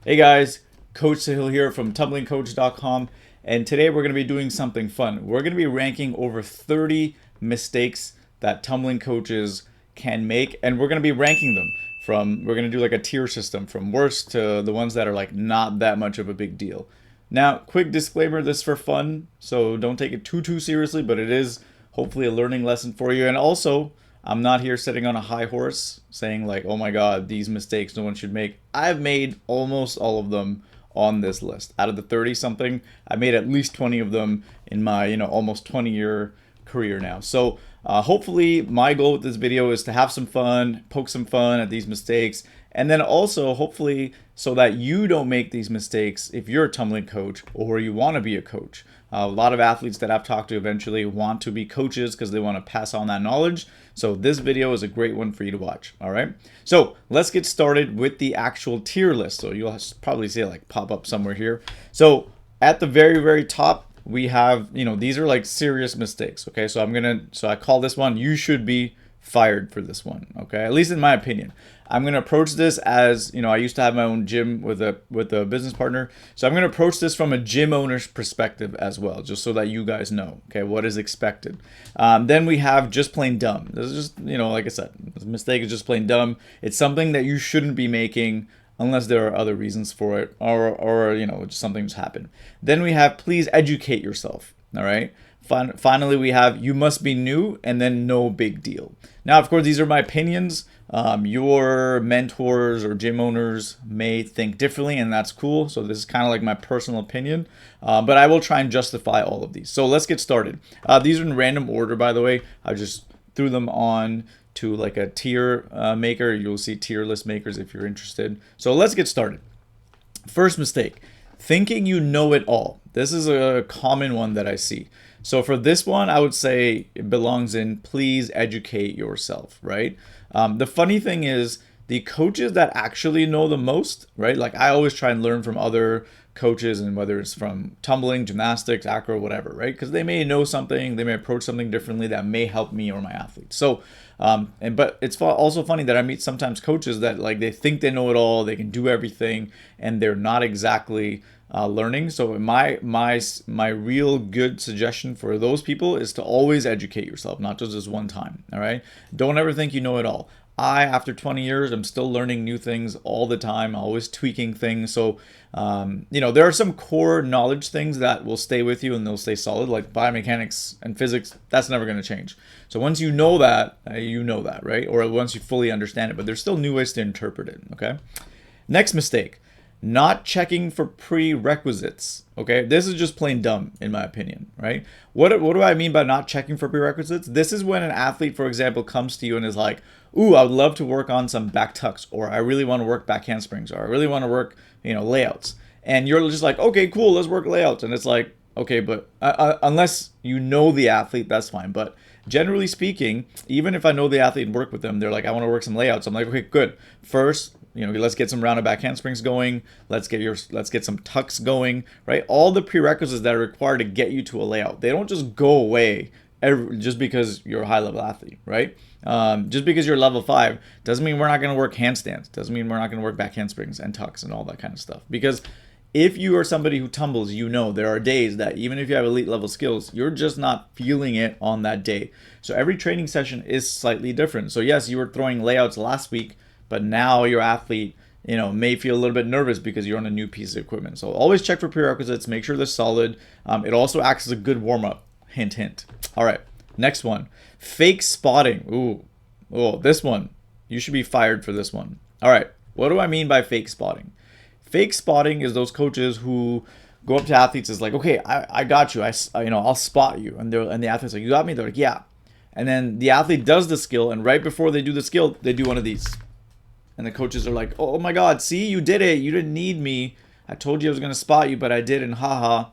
Hey guys, Coach Sahil here from tumblingcoach.com, and today we're going to be doing something fun. We're going to be ranking over 30 mistakes that tumbling coaches can make, and we're going to be ranking them we're going to do like a tier system from worst to the ones that are like not that much of a big deal. Now, quick disclaimer, this is for fun, so don't take it too seriously, but it is hopefully a learning lesson for you. And also, I'm not here sitting on a high horse saying like, oh my God, these mistakes no one should make. I've made almost all of them on this list. Out of the 30 something, I made at least 20 of them in my, almost 20-year career now. So hopefully my goal with this video is to have some fun, poke some fun at these mistakes, and then also hopefully so that you don't make these mistakes if you're a tumbling coach or you want to be a coach. A lot of athletes that I've talked to eventually want to be coaches because they want to pass on that knowledge. So this video is a great one for you to watch. All right. So let's get started with the actual tier list. So you'll probably see it like pop up somewhere here. So at the very top, we have, these are like serious mistakes. Okay. So I call this one, you should be fired for this one. Okay. At least in my opinion. I'm going to approach this as, I used to have my own gym with a business partner. So I'm going to approach this from a gym owner's perspective as well, just so that you guys know, okay, what is expected. Then we have just plain dumb. This is just, like I said, this mistake is just plain dumb. It's something that you shouldn't be making unless there are other reasons for it or just something just happened. Then we have please educate yourself. All right. Finally, we have you must be new, and then no big deal. Now, of course, these are my opinions. Your mentors or gym owners may think differently, and that's cool. So this is kind of like my personal opinion, but I will try and justify all of these. So let's get started. These are in random order, by the way. I just threw them on to like a tier maker. You'll see tier list makers if you're interested. So let's get started. First mistake, thinking you know it all. This is a common one that I see. So for this one, I would say it belongs in please educate yourself, right? The funny thing is the coaches that actually know the most, right? Like I always try and learn from other coaches, and whether it's from tumbling, gymnastics, acro, whatever, right? Because they may know something, they may approach something differently that may help me or my athletes. So, but it's also funny that I meet sometimes coaches that like they think they know it all, they can do everything, and they're not exactly learning. So my real good suggestion for those people is to always educate yourself, not just this one time. All right. Don't ever think you know it all. After 20 years, I'm still learning new things all the time, always tweaking things. So, there are some core knowledge things that will stay with you and they'll stay solid, like biomechanics and physics. That's never going to change. So once you know that, right? Or once you fully understand it, but there's still new ways to interpret it. Okay. Next mistake. Not checking for prerequisites. Okay, this is just plain dumb in my opinion, right? What do I mean by not checking for prerequisites? This is when an athlete, for example, comes to you and is like, ooh, I would love to work on some back tucks, or I really want to work back handsprings, or I really want to work, layouts. And you're just like, okay, cool, let's work layouts. And it's like, okay, but unless you know the athlete, that's fine. But generally speaking, even if I know the athlete and work with them, they're like, I want to work some layouts. I'm like, okay, good. First, let's get some rounded back handsprings going. Let's get some tucks going, right? All the prerequisites that are required to get you to a layout. They don't just go away just because you're a high level athlete, right? Just because you're level 5 doesn't mean we're not going to work handstands. Doesn't mean we're not going to work back handsprings and tucks and all that kind of stuff. Because if you are somebody who tumbles, there are days that even if you have elite level skills, you're just not feeling it on that day. So every training session is slightly different. So yes, you were throwing layouts last week, but now your athlete, may feel a little bit nervous because you're on a new piece of equipment. So always check for prerequisites, make sure they're solid. It also acts as a good warm-up. Hint, hint. All right, next one. Fake spotting. Ooh, this one. You should be fired for this one. All right, what do I mean by fake spotting? Fake spotting is those coaches who go up to athletes is like, okay, I got you. I'll spot you. And the athlete's like, you got me? They're like, yeah. And then the athlete does the skill, and right before they do the skill, they do one of these. And the coaches are like, oh my God, see, you did it. You didn't need me. I told you I was going to spot you, but I didn't. Haha.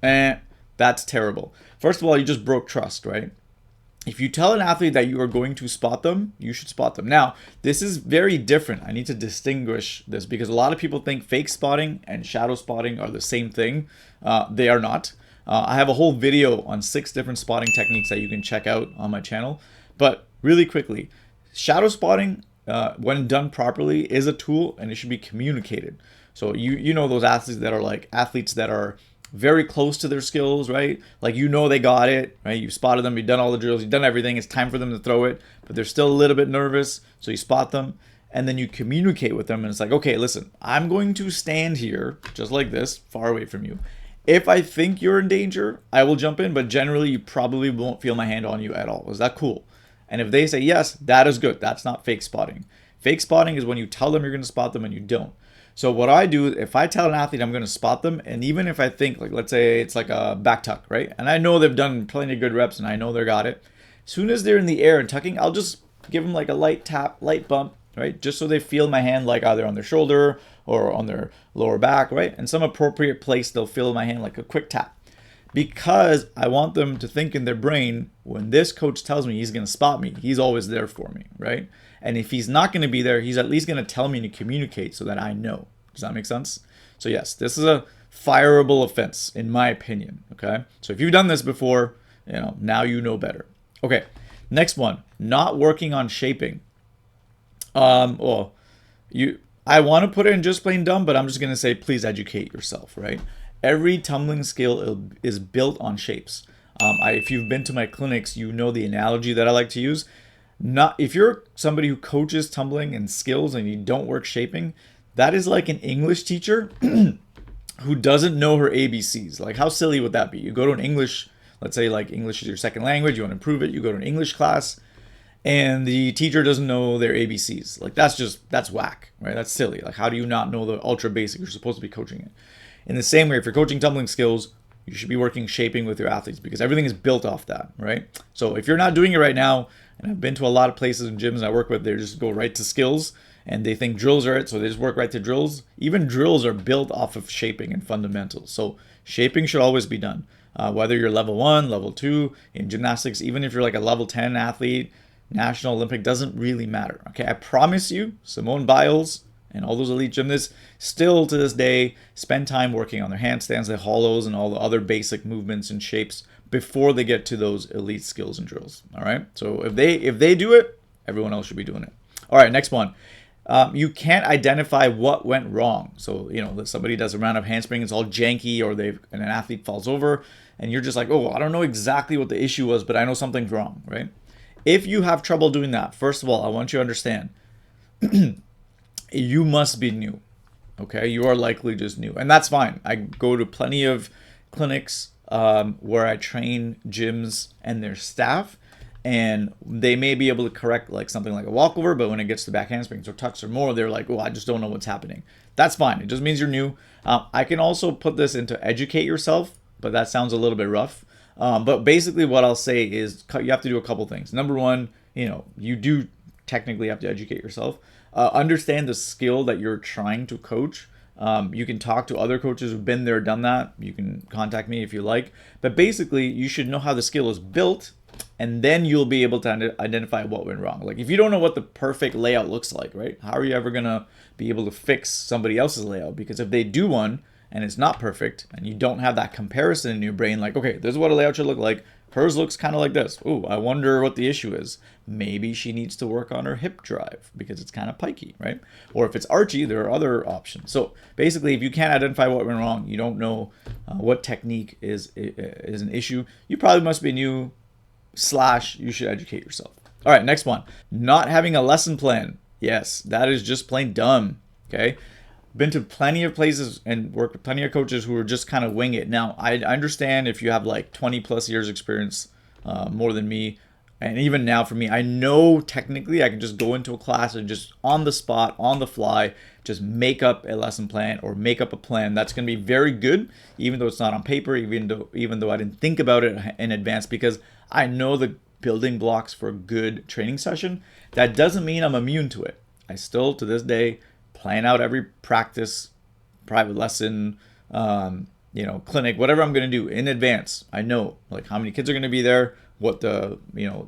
That's terrible. First of all, you just broke trust, right? If you tell an athlete that you are going to spot them, you should spot them. Now, this is very different. I need to distinguish this because a lot of people think fake spotting and shadow spotting are the same thing. They are not. I have a whole video on 6 different spotting techniques that you can check out on my channel. But really quickly, shadow spotting when done properly, is a tool, and it should be communicated. So you know those athletes that are like athletes that are very close to their skills, right? Like, you know, they got it, right? You've spotted them, you've done all the drills, you've done everything. It's time for them to throw it, but they're still a little bit nervous. So you spot them, and then you communicate with them, and it's like, okay, listen, I'm going to stand here just like this, far away from you. If I think you're in danger, I will jump in, but generally you probably won't feel my hand on you at all. Is that cool? And if they say yes, that is good. That's not fake spotting. Fake spotting is when you tell them you're going to spot them and you don't. So what I do, if I tell an athlete I'm going to spot them, and even if I think, like, let's say it's like a back tuck, right? And I know they've done plenty of good reps and I know they got it. As soon as they're in the air and tucking, I'll just give them like a light tap, light bump, right? Just so they feel my hand like either on their shoulder or on their lower back, right? And some appropriate place, they'll feel my hand like a quick tap. Because I want them to think in their brain, when this coach tells me he's going to spot me, he's always there for me, right? And if he's not going to be there, he's at least going to tell me to communicate so that I know. Does that make sense? So yes, this is a fireable offense, in my opinion, okay? So if you've done this before, now you know better. Okay, next one, not working on shaping. I want to put it in just plain dumb, but I'm just going to say, please educate yourself, right? Every tumbling skill is built on shapes. If you've been to my clinics, you know the analogy that I like to use. If you're somebody who coaches tumbling and skills and you don't work shaping, that is like an English teacher who doesn't know her ABCs. Like, how silly would that be? You go to an English, let's say like English is your second language, you want to improve it, you go to an English class, and the teacher doesn't know their ABCs. Like, that's whack, right? That's silly. Like, how do you not know the ultra basic? You're supposed to be coaching it. In the same way, if you're coaching tumbling skills, you should be working shaping with your athletes because everything is built off that, right? So if you're not doing it right now, and I've been to a lot of places and gyms I work with, they just go right to skills and they think drills are it, so they just work right to drills. Even drills are built off of shaping and fundamentals. So shaping should always be done. Whether you're level 1, level 2, in gymnastics, even if you're like a level 10 athlete, national, Olympic, doesn't really matter. Okay, I promise you, Simone Biles and all those elite gymnasts still to this day spend time working on their handstands, their hollows, and all the other basic movements and shapes before they get to those elite skills and drills. All right, so if they do it, everyone else should be doing it. All right, next one. You can't identify what went wrong. So, somebody does a round of handspring, it's all janky, or and an athlete falls over, and you're just like, oh, I don't know exactly what the issue was, but I know something's wrong, right? If you have trouble doing that, first of all, I want you to understand, you must be new, okay? You are likely just new, and that's fine. I go to plenty of clinics where I train gyms and their staff, and they may be able to correct like something like a walkover, but when it gets to back handsprings or tucks or more, they're like, oh, I just don't know what's happening. That's fine. It just means you're new. I can also put this into educate yourself, but that sounds a little bit rough. But basically what I'll say is you have to do a couple things. Number one, you do technically have to educate yourself. Understand the skill that you're trying to coach. You can talk to other coaches who've been there, done that. You can contact me if you like. But basically, you should know how the skill is built, and then you'll be able to identify what went wrong. Like, if you don't know what the perfect layout looks like, right? How are you ever going to be able to fix somebody else's layout? Because if they do one and it's not perfect and you don't have that comparison in your brain, like, okay, this is what a layout should look like. Hers looks kind of like this. Ooh, I wonder what the issue is. Maybe she needs to work on her hip drive because it's kind of pikey, right? Or if it's archy, there are other options. So basically, if you can't identify what went wrong, you don't know what technique is an issue, you probably must be new / you should educate yourself. All right, next one. Not having a lesson plan. Yes, that is just plain dumb, okay? Been to plenty of places and worked with plenty of coaches who are just kind of wing it. Now, I understand if you have like 20 plus years experience, more than me, and even now for me, I know technically I can just go into a class and just on the spot, on the fly, just make up a lesson plan or make up a plan that's going to be very good, even though it's not on paper, even though I didn't think about it in advance, because I know the building blocks for a good training session. That doesn't mean I'm immune to it. I still, to this day, plan out every practice, private lesson, clinic, whatever I'm going to do in advance. I know like how many kids are going to be there, what the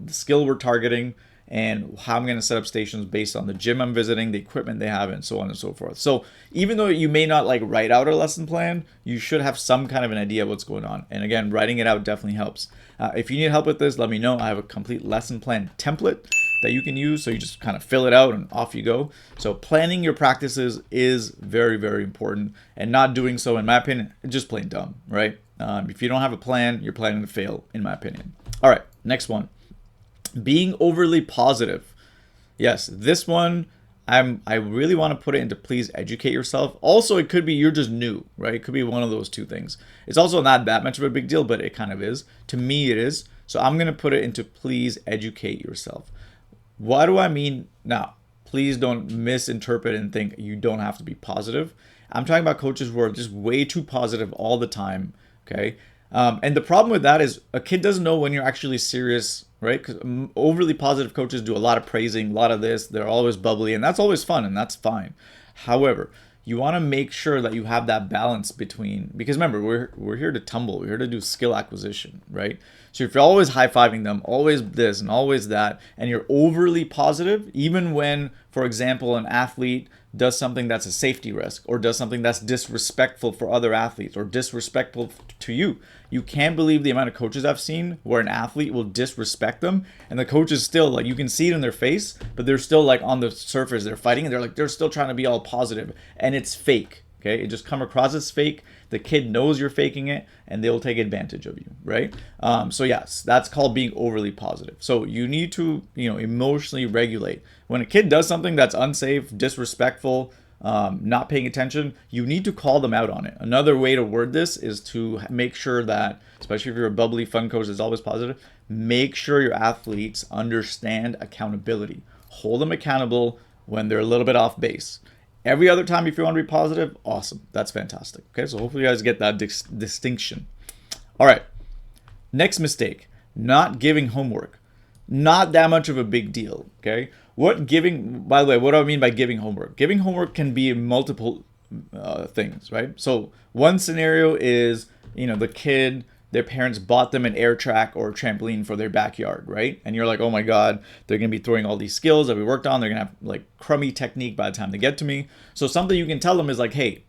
skill we're targeting, and how I'm going to set up stations based on the gym I'm visiting, the equipment they have, and so on and so forth. So even though you may not like write out a lesson plan, you should have some kind of an idea of what's going on. And again, writing it out definitely helps. If you need help with this, let me know. I have a complete lesson plan template that you can use. So you just kind of fill it out and off you go. So planning your practices is very, very important, and not doing so, in my opinion, is just plain dumb, right? If you don't have a plan, you're planning to fail, in my opinion. All right, next one. Being overly positive. Yes, this one I really want to put it into please educate yourself. Also, it could be you're just new, right? It could be one of those two things. It's also not that much of a big deal, but it kind of is. To me, it is. So I'm going to put it into please educate yourself. What do I mean? Now, please don't misinterpret and think you don't have to be positive. I'm talking about coaches who are just way too positive all the time, okay? And the problem with that is a kid doesn't know when you're actually serious, right? Because overly positive coaches do a lot of praising, a lot of this. They're always bubbly, and that's always fun, and that's fine. However, you want to make sure that you have that balance between, because remember, we're here to tumble. We're here to do skill acquisition, right? So if you're always high-fiving them, always this and always that, and you're overly positive, even when, for example, an athlete does something that's a safety risk or does something that's disrespectful for other athletes or disrespectful to you. You can't believe the amount of coaches I've seen where an athlete will disrespect them and the coach is still like, you can see it in their face, but they're still like on the surface, they're fighting and they're still trying to be all positive, and it's fake. Okay, it just come across as fake. The kid knows you're faking it, and they'll take advantage of you, right? So yes, that's called being overly positive. So you need to, emotionally regulate. When a kid does something that's unsafe, disrespectful, not paying attention, you need to call them out on it. Another way to word this is to make sure that, especially if you're a bubbly, fun coach that's always positive, make sure your athletes understand accountability. Hold them accountable when they're a little bit off base. Every other time, if you want to be positive, awesome. That's fantastic. Okay, so hopefully you guys get that distinction. All right, next mistake, not giving homework. Not that much of a big deal, okay? By the way, what do I mean by giving homework? Giving homework can be multiple things, right? So one scenario is, the kid, their parents bought them an air track or a trampoline for their backyard, right? And you're like, oh my God, they're going to be throwing all these skills that we worked on. They're going to have like crummy technique by the time they get to me. So something you can tell them is like, hey,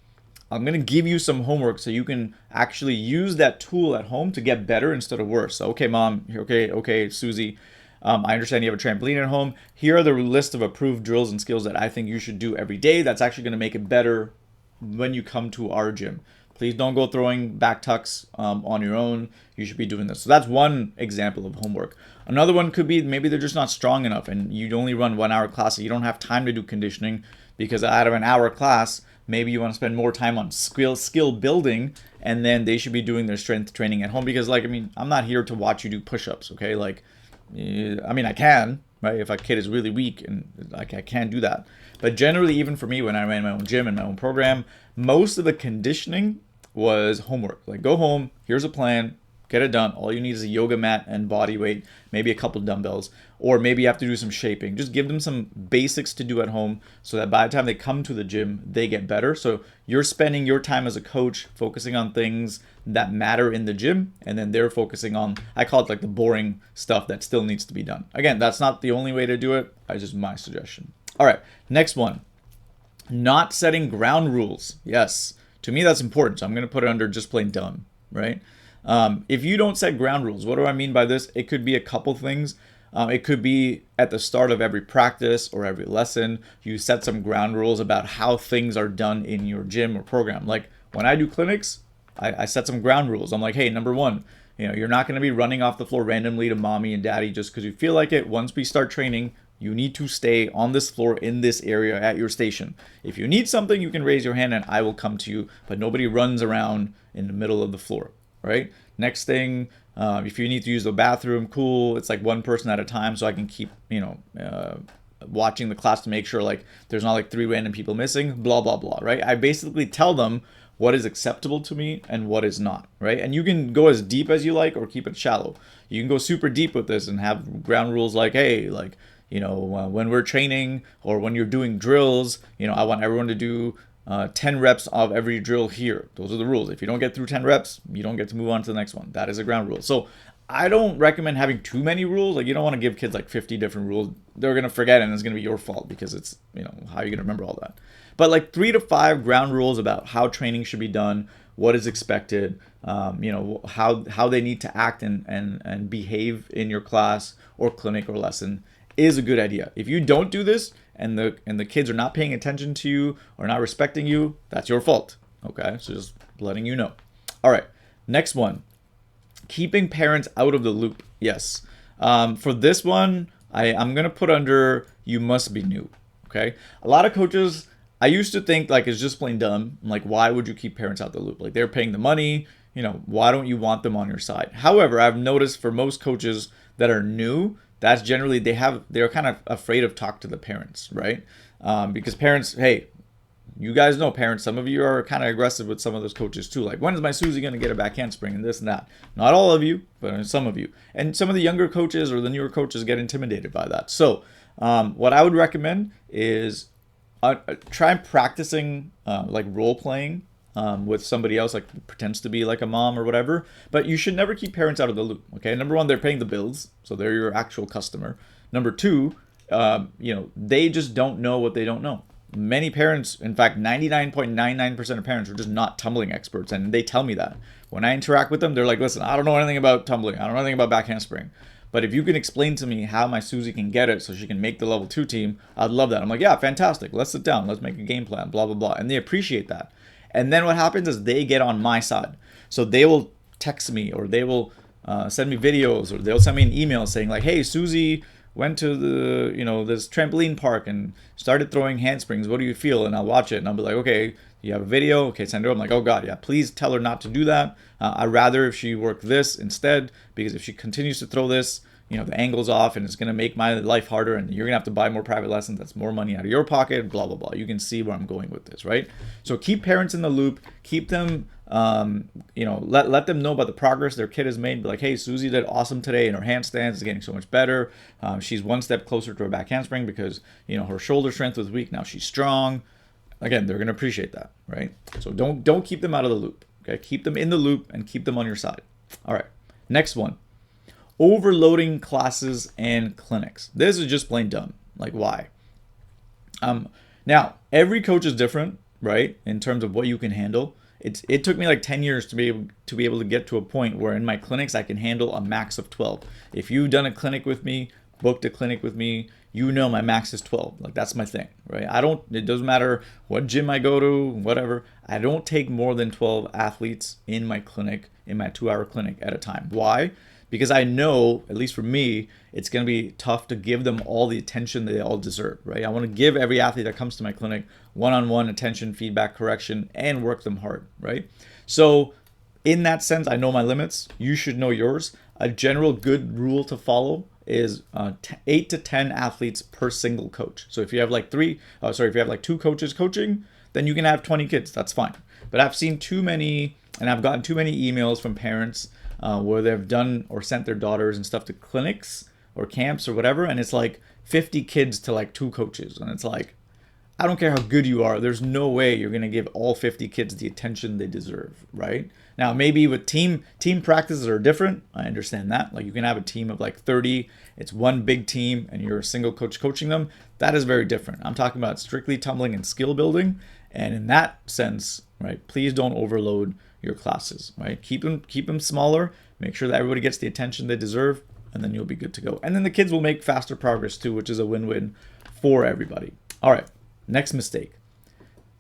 I'm going to give you some homework so you can actually use that tool at home to get better instead of worse. So, okay, mom, okay, Susie, I understand you have a trampoline at home. Here are the list of approved drills and skills that I think you should do every day. That's actually going to make it better when you come to our gym. Please don't go throwing back tucks on your own. You should be doing this. So that's one example of homework. Another one could be maybe they're just not strong enough and you only run 1 hour classes. You don't have time to do conditioning because out of an hour class, maybe you want to spend more time on skill building, and then they should be doing their strength training at home because, I'm not here to watch you do push-ups, okay? I can, right? If a kid is really weak and I can do that. But generally, even for me, when I ran my own gym and my own program, most of the conditioning was homework. Like, go home, here's a plan, get it done. All you need is a yoga mat and body weight, maybe a couple dumbbells, or maybe you have to do some shaping. Just give them some basics to do at home so that by the time they come to the gym, they get better. So you're spending your time as a coach focusing on things that matter in the gym, and then they're focusing on, I call it like the boring stuff that still needs to be done. Again, that's not the only way to do it. That's just my suggestion. All right, next one. Not setting ground rules. Yes. To me, that's important. So I'm going to put it under just plain dumb, right? If you don't set ground rules, what do I mean by this? It could be a couple things. It could be at the start of every practice or every lesson, you set some ground rules about how things are done in your gym or program. Like when I do clinics, I set some ground rules. I'm like, hey, number one, you're not going to be running off the floor randomly to mommy and daddy just because you feel like it. Once we start training, you need to stay on this floor in this area at your station. If you need something, you can raise your hand and I will come to you, but nobody runs around in the middle of the floor, right? Next thing, if you need to use the bathroom, cool. It's like one person at a time so I can keep, watching the class to make sure like there's not like 3 random people missing, blah, blah, blah, right? I basically tell them what is acceptable to me and what is not, right? And you can go as deep as you like or keep it shallow. You can go super deep with this and have ground rules like, hey, like, when we're training or when you're doing drills, I want everyone to do 10 reps of every drill here. Those are the rules. If you don't get through 10 reps, you don't get to move on to the next one. That is a ground rule. So I don't recommend having too many rules. Like you don't want to give kids like 50 different rules. They're going to forget and it's going to be your fault because it's, how are you going to remember all that? But like 3 to 5 ground rules about how training should be done, what is expected, how they need to act and behave in your class or clinic or lesson. is a good idea. If you don't do this and the kids are not paying attention to you or not respecting you, that's your fault. Okay, so just letting you know. All right, next one. Keeping parents out of the loop. Yes. For this one, I'm going to put under you must be new. Okay. A lot of coaches, I used to think like it's just plain dumb. Like, why would you keep parents out the loop? Like, they're paying the money. You know, why don't you want them on your side? However, I've noticed for most coaches that are new, that's generally they're kind of afraid of talk to the parents, right? Because parents, hey, you guys know parents, some of you are kind of aggressive with some of those coaches too. Like, when is my Susie going to get a back handspring and this and that? Not all of you, but some of you. And some of the younger coaches or the newer coaches get intimidated by that. So what I would recommend is try practicing like role playing with somebody else, like pretends to be like a mom or whatever. But you should never keep parents out of the loop. Okay. Number one, they're paying the bills, so they're your actual customer. Number two, they just don't know what they don't know. Many parents, in fact, 99.99% of parents are just not tumbling experts, and they tell me that. When I interact with them, they're like, listen, I don't know anything about tumbling. I don't know anything about back handspring. But if you can explain to me how my Susie can get it so she can make the level 2 team, I'd love that. I'm like, yeah, fantastic. Let's sit down. Let's make a game plan, blah, blah, blah. And they appreciate that. And then what happens is they get on my side. So they will text me, or they will send me videos, or they'll send me an email saying like, hey, Susie went to the this trampoline park and started throwing handsprings. What do you feel? And I'll watch it and I'll be like, okay, you have a video? Okay, send it over. I'm like, oh God, yeah, please tell her not to do that. I'd rather if she worked this instead, because if she continues to throw this, the angle's off and it's going to make my life harder and you're going to have to buy more private lessons. That's more money out of your pocket, blah, blah, blah. You can see where I'm going with this, right? So keep parents in the loop, keep them, let them know about the progress their kid has made. Be like, hey, Susie did awesome today and her handstands is getting so much better. She's one step closer to her back handspring because, her shoulder strength was weak. Now she's strong. Again, they're going to appreciate that, right? So don't keep them out of the loop, okay? Keep them in the loop and keep them on your side. All right, next one. Overloading classes and clinics. This is just plain dumb. Like, why? Now, every coach is different, right? In terms of what you can handle. It took me like 10 years to be able to get to a point where in my clinics I can handle a max of 12. If you've done a clinic with me, booked a clinic with me, my max is 12. Like, that's my thing, right? It doesn't matter what gym I go to, whatever. I don't take more than 12 athletes in my clinic, in my 2-hour clinic at a time. Why? Because I know, at least for me, it's going to be tough to give them all the attention they all deserve, right? I want to give every athlete that comes to my clinic one-on-one attention, feedback, correction, and work them hard, right? So in that sense, I know my limits. You should know yours. A general good rule to follow is 8 to 10 athletes per single coach. So if you have like if you have like 2 coaches coaching, then you can have 20 kids. That's fine. But I've seen too many, and I've gotten too many emails from parents where they've done or sent their daughters and stuff to clinics or camps or whatever, and it's like 50 kids to like 2 coaches, and it's like, I don't care how good you are, there's no way you're going to give all 50 kids the attention they deserve, right? Now, maybe with team practices are different. I understand that. Like, you can have a team of like 30, it's one big team, and you're a single coach coaching them. That is very different. I'm talking about strictly tumbling and skill building, and in that sense, right, please don't overload your classes, right? Keep them smaller, make sure that everybody gets the attention they deserve, and then you'll be good to go. And then the kids will make faster progress too, which is a win-win for everybody. All right, next mistake.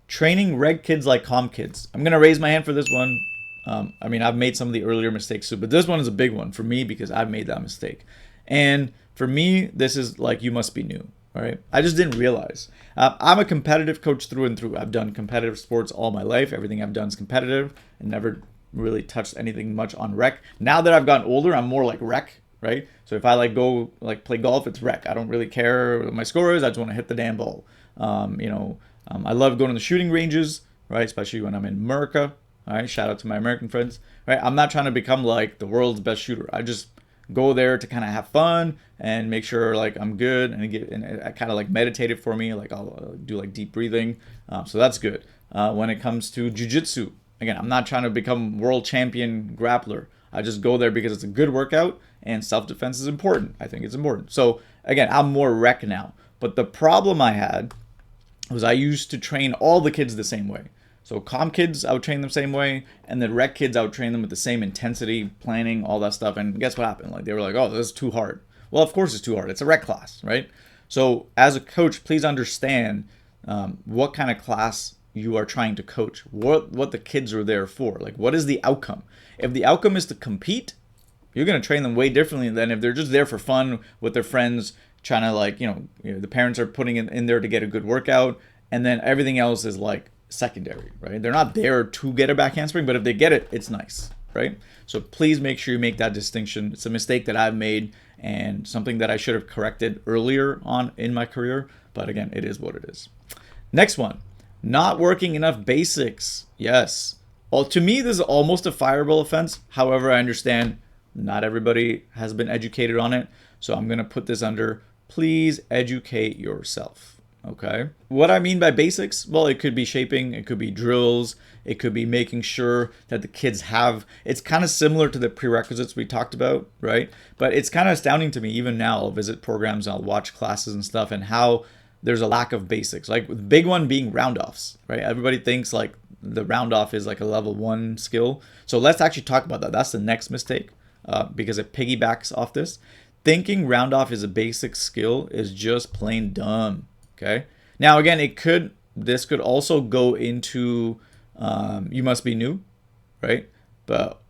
Training reg kids like comm kids. I'm going to raise my hand for this one. I've made some of the earlier mistakes too, but this one is a big one for me because I've made that mistake. And for me, this is like, you must be new. All right. I just didn't realize. I'm a competitive coach through and through. I've done competitive sports all my life. Everything I've done is competitive and never really touched anything much on rec. Now that I've gotten older, I'm more like rec, right? So if I go play golf, it's rec. I don't really care what my score is. I just want to hit the damn ball. I love going to the shooting ranges, right? Especially when I'm in America. All right. Shout out to my American friends, right? I'm not trying to become like the world's best shooter. I just go there to kind of have fun and make sure like I'm good, and it kind of like meditate it for me. Like, I'll do like deep breathing. So that's good. When it comes to jiu-jitsu, again, I'm not trying to become world champion grappler. I just go there because it's a good workout and self-defense is important. I think it's important. So again, I'm more rec now. But the problem I had was I used to train all the kids the same way. So comm kids, I would train them the same way, and then rec kids, I would train them with the same intensity, planning, all that stuff. And guess what happened? Like, they were like, oh, this is too hard. Well, of course it's too hard. It's a rec class, right? So as a coach, please understand what kind of class you are trying to coach, what the kids are there for. Like, what is the outcome? If the outcome is to compete, you're going to train them way differently than if they're just there for fun with their friends, trying to like, the parents are putting in there to get a good workout, and then everything else is like secondary, right? They're not there to get a back handspring, but if they get it, it's nice, right? So please make sure you make that distinction. It's a mistake that I've made and something that I should have corrected earlier on in my career, but again, it is what it is. Next one, not working enough basics. Yes. Well, to me, this is almost a fireable offense. However, I understand not everybody has been educated on it. So I'm going to put this under, please educate yourself. Okay. What I mean by basics, well, it could be shaping, it could be drills, it could be making sure that the kids have, it's kind of similar to the prerequisites we talked about, right? But it's kind of astounding to me, even now, I'll visit programs, I'll watch classes and stuff, and how there's a lack of basics. Like the big one being round-offs, right? Everybody thinks like the round-off is like a level 1 skill. So let's actually talk about that. That's the next mistake. Because it piggybacks off this. Thinking round off is a basic skill is just plain dumb. Okay. Now again, this could also go into you must be new, right?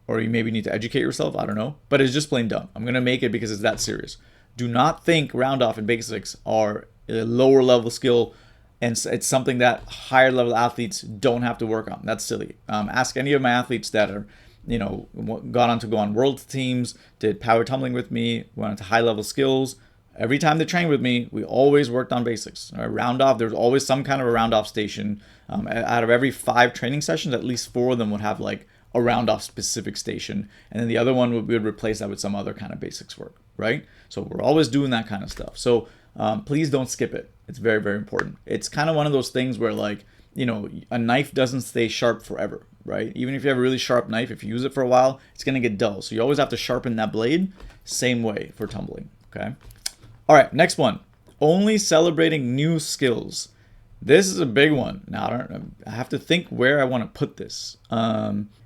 Or you maybe need to educate yourself. I don't know. But it's just plain dumb. I'm gonna make it because it's that serious. Do not think round off and basics are a lower level skill, and it's something that higher level athletes don't have to work on. That's silly. Ask any of my athletes that are got on to go on world teams, did power tumbling with me, went into high level skills. Every time they trained with me, we always worked on basics. Round off, there's always some kind of a round off station. Out of every 5 training sessions, at least 4 of them would have like a round off specific station. And then the other one we would replace that with some other kind of basics work, right? So we're always doing that kind of stuff. So please don't skip it. It's very, very important. It's kind of one of those things where like, a knife doesn't stay sharp forever, right? Even if you have a really sharp knife, if you use it for a while, it's going to get dull. So you always have to sharpen that blade. Same way for tumbling, okay? All right, next one. Only celebrating new skills. This is a big one. Now, I have to think where I want to put this.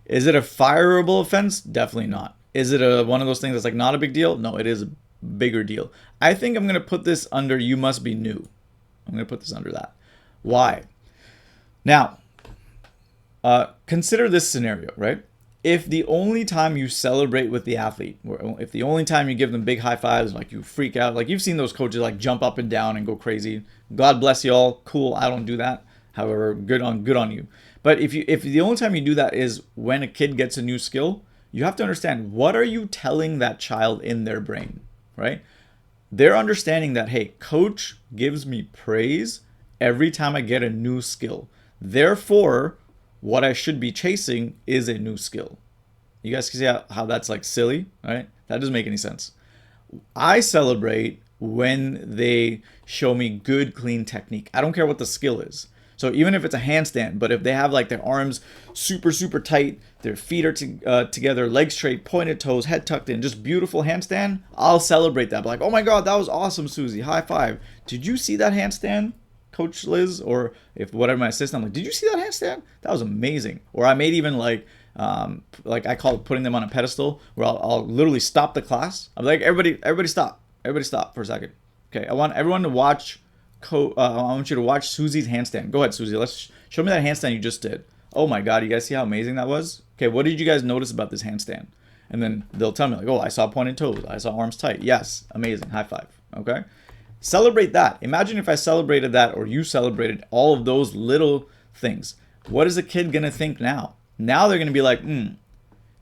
Is it a fireable offense? Definitely not. Is it one of those things that's like not a big deal? No, it is a bigger deal. I think I'm going to put this under you must be new. I'm going to put this under that. Why? Now, consider this scenario, right? If the only time you celebrate with the athlete, or if the only time you give them big high fives, like you freak out, like you've seen those coaches like jump up and down and go crazy. God bless you all. Cool. I don't do that. However, good on you. But if the only time you do that is when a kid gets a new skill, you have to understand, what are you telling that child in their brain, right? They're understanding that, hey, coach gives me praise every time I get a new skill. Therefore, what I should be chasing is a new skill. You guys can see how that's like silly, right? That doesn't make any sense. I celebrate when they show me good, clean technique. I don't care what the skill is. So even if it's a handstand, but if they have like their arms super, super tight, their feet are together, legs straight, pointed toes, head tucked in, just beautiful handstand, I'll celebrate that. But like, oh my God, that was awesome, Susie. High five. Did you see that handstand, Coach Liz? Or if whatever my assistant, I'm like, did you see that handstand? That was amazing. Or I made even like I call it putting them on a pedestal, where I'll literally stop the class. I'm like, everybody stop. Everybody stop for a second. Okay, I want everyone to watch. I want you to watch Susie's handstand. Go ahead, Susie. Let's show me that handstand you just did. Oh my God, you guys see how amazing that was? Okay, what did you guys notice about this handstand? And then they'll tell me like, oh, I saw pointed toes. I saw arms tight. Yes, amazing. High five. Okay, celebrate that. Imagine if I celebrated that, or you celebrated all of those little things. What is a kid gonna think now? Now they're gonna be like,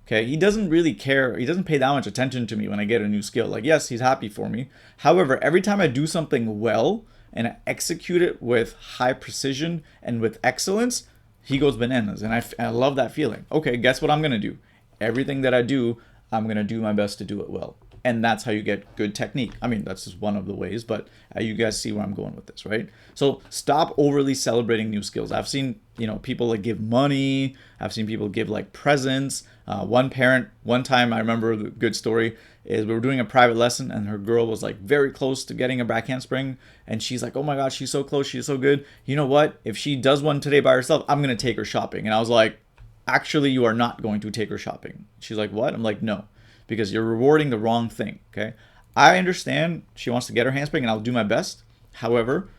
okay, he doesn't really care. He doesn't pay that much attention to me when I get a new skill. Like, yes, he's happy for me. However, every time I do something well and I execute it with high precision and with excellence, he goes bananas. And I love that feeling. Okay, guess what I'm going to do? Everything that I do, I'm going to do my best to do it well. And that's how you get good technique. I mean, that's just one of the ways, but you guys see where I'm going with this, right? So stop overly celebrating new skills. I've seen, people like give money. I've seen people give like presents. One parent, one time I remember the good story is we were doing a private lesson and her girl was like very close to getting a back handspring. And she's like, oh my gosh, she's so close. She's so good. You know what? If she does one today by herself, I'm going to take her shopping. And I was like, actually, you are not going to take her shopping. She's like, what? I'm like, no. Because you're rewarding the wrong thing, okay? I understand she wants to get her handspring and I'll do my best. However,